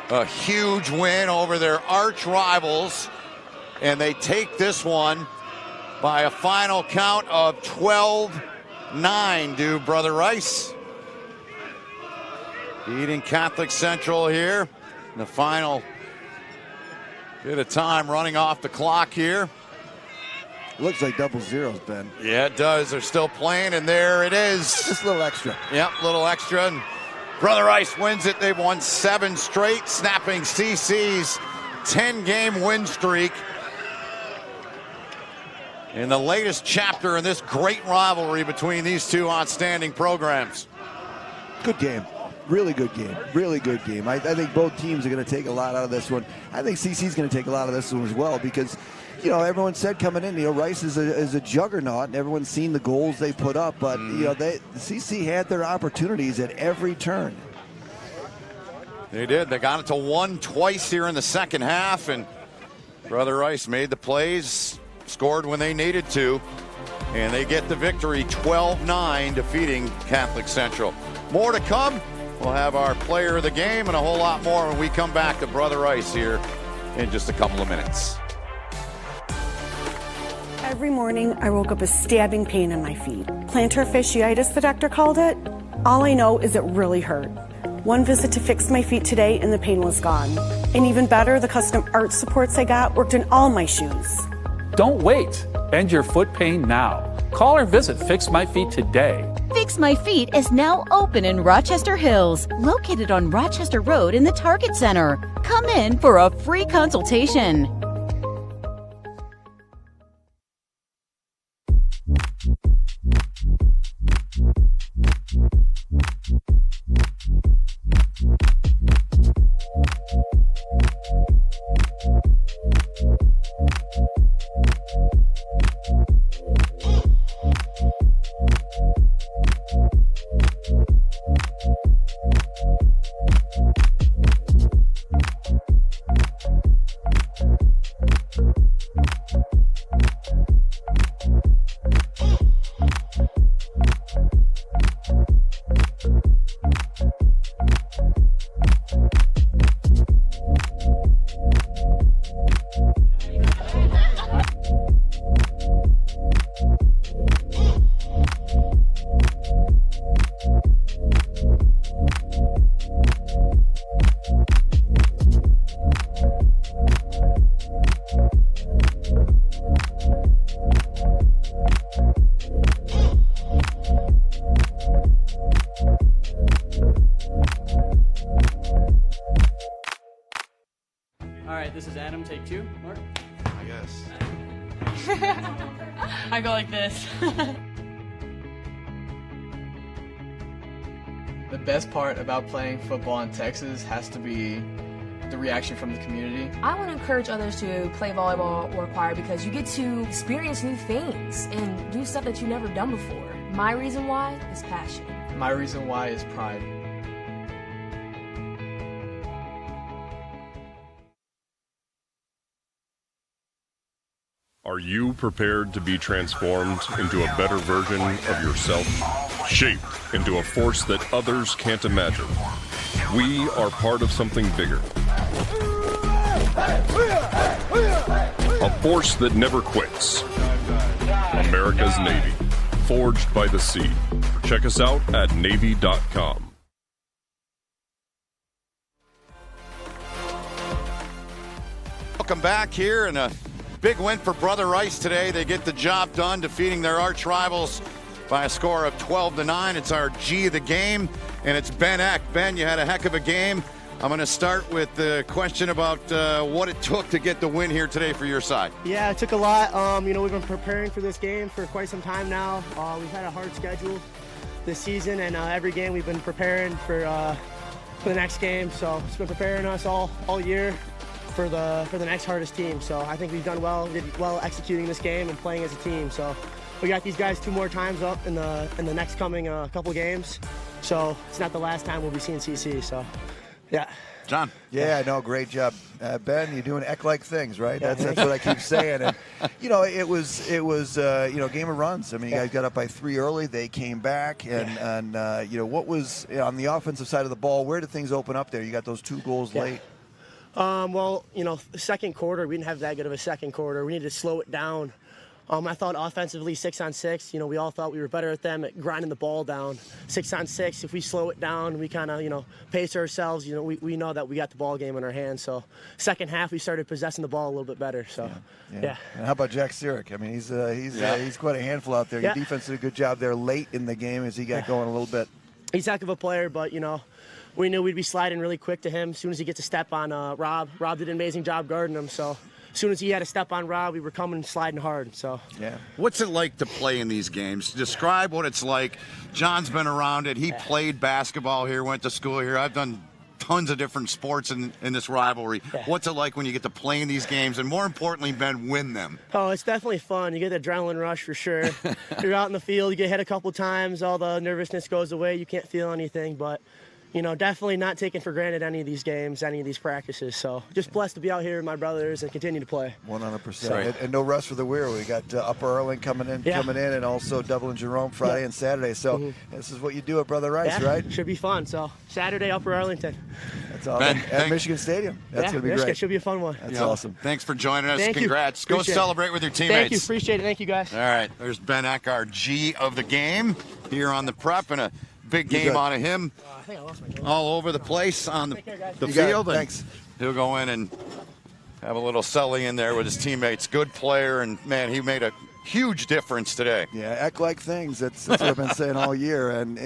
a huge win over their arch rivals. And they take this one by a final count of 12-9, do Brother Rice. Beating Catholic Central here. In the final bit of time running off the clock here. Looks like double zeros, Ben. Yeah, it does. They're still playing, and there it is. Just a little extra. Yep, a little extra. And Brother Rice wins it. They've won 7 straight, snapping CC's 10-game win streak. In the latest chapter in this great rivalry between these two outstanding programs. Good game. Really good game. Really good game. I think both teams are going to take a lot out of this one. I think CC's going to take a lot of this one as well because, everyone said coming in, Rice is a juggernaut, and everyone's seen the goals they put up. But, CC had their opportunities at every turn. They did. They got it to 1 twice here in the second half, and Brother Rice made the plays scored when they needed to, and they get the victory 12-9, defeating Catholic Central. More to come. We'll have our player of the game and a whole lot more when we come back to Brother Rice here in just a couple of minutes. Every morning, I woke up with stabbing pain in my feet. Plantar fasciitis, the doctor called it. All I know is it really hurt. One visit to fix my feet today and the pain was gone. And even better, the custom arch supports I got worked in all my shoes. Don't wait. End your foot pain now. Call or visit Fix My Feet today. Fix My Feet is now open in Rochester Hills, located on Rochester Road in the Target Center. Come in for a free consultation. This is Adam, take 2. Mark? I guess. I go like this. The best part about playing football in Texas has to be the reaction from the community. I want to encourage others to play volleyball or choir because you get to experience new things and do stuff that you've never done before. My reason why is passion. My reason why is pride. Are you prepared to be transformed into a better version of yourself? Shaped into a force that others can't imagine. We are part of something bigger. A force that never quits. America's Navy. Forged by the sea. Check us out at Navy.com. Welcome back here, and a big win for Brother Rice today. They get the job done, defeating their arch rivals by a score of 12-9. It's our G of the game, and it's Ben Eck. Ben, you had a heck of a game. I'm going to start with the question about what it took to get the win here today for your side. Yeah, it took a lot. We've been preparing for this game for quite some time now. We've had a hard schedule this season, and every game we've been preparing for the next game. So it's been preparing us all year for the next hardest team. So I think we've done well, did well executing this game and playing as a team. So we got these guys 2 more times up in the next coming couple games. So it's not the last time we'll be seeing CC. So yeah. John. Yeah, no, great job. Ben, you're doing Eck-like things, right? That's what I keep saying. And, it was game of runs. I mean, you guys got up by 3 early. They came back. And what was on the offensive side of the ball, where did things open up there? You got those 2 goals late. The second quarter, we didn't have that good of a second quarter. We needed to slow it down. I thought offensively, 6-on-6, we all thought we were better at them at grinding the ball down. 6-on-6, if we slow it down, we kind of, pace ourselves, we know that we got the ball game in our hands. So second half, we started possessing the ball a little bit better. So, yeah. And how about Jack Sirik? I mean, he's quite a handful out there. Your defense did a good job there late in the game as he got going a little bit. He's a heck of a player, but, we knew we'd be sliding really quick to him as soon as he gets a step on Rob. Rob did an amazing job guarding him, so as soon as he had a step on Rob, we were coming and sliding hard. So yeah. What's it like to play in these games? Describe what it's like. John's been around it. He played basketball here, went to school here. I've done tons of different sports in this rivalry. Yeah. What's it like when you get to play in these games and, more importantly, Ben, win them? Oh, it's definitely fun. You get the adrenaline rush for sure. You're out in the field, you get hit a couple times, all the nervousness goes away. You can't feel anything, but definitely not taking for granted any of these games, any of these practices. So just blessed to be out here with my brothers and continue to play. 100%. Right. And no rest for the weary. We got Upper Arlington coming in, and also Dublin Jerome Friday and Saturday. So this is what you do at Brother Rice, right? Should be fun. So Saturday, Upper Arlington. That's awesome. At Michigan Stadium. That's going to be Michigan great. Should be a fun one. That's awesome. Thanks for joining us. Thank you. Congrats. Go Appreciate celebrate with your teammates. Thank you. Appreciate it. Thank you, guys. All right. There's Ben Eck, our G of the game, here on the prep, and a big game on him. I think I lost my All over the place on the You got field. it. And Thanks. He'll go in and have a little celly in there with his teammates. Good player, and man, he made a huge difference today. Yeah, act like things. That's what I've been saying all year. And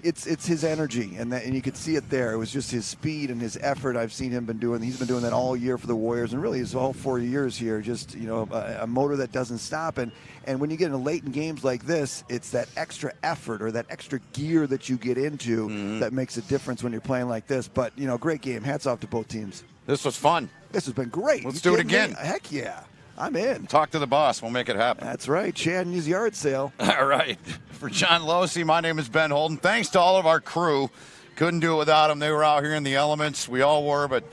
it's his energy, and you could see it there. It was just his speed and his effort. I've seen him been doing. He's been doing that all year for the Warriors, and really his whole 4 years here. Just a motor that doesn't stop. And when you get into late in games like this, it's that extra effort or that extra gear that you get into that makes a difference when you're playing like this. But great game. Hats off to both teams. This was fun. This has been great. Let's do it again. Heck yeah. I'm in. Talk to the boss. We'll make it happen. That's right. Chandler's yard sale. All right. For John Losey, my name is Ben Holden. Thanks to all of our crew. Couldn't do it without them. They were out here in the elements. We all were, but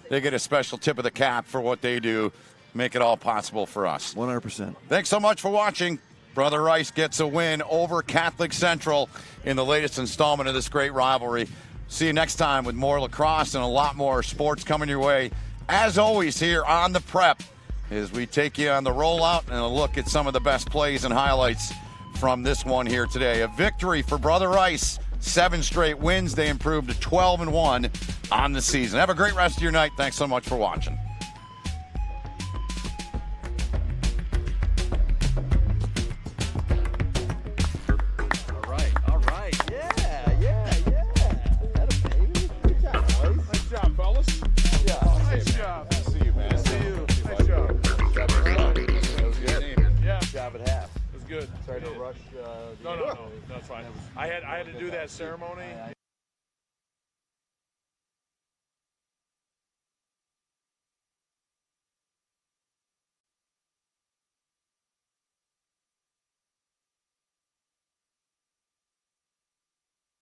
they get a special tip of the cap for what they do. Make it all possible for us. 100%. Thanks so much for watching. Brother Rice gets a win over Catholic Central in the latest installment of this great rivalry. See you next time with more lacrosse and a lot more sports coming your way. As always, here on the Prep, as we take you on the rollout and a look at some of the best plays and highlights from this one here today. A victory for Brother Rice. 7 straight wins. They improved to 12-1 on the season. Have a great rest of your night. Thanks so much for watching. All right. Yeah. Good job, boys. Nice job, fellas. Yeah. Nice job. Good to see you, man. Nice job. That was good. Yeah. Job at half. It was good. Sorry to rush. No, that's fine. I had to do that ceremony.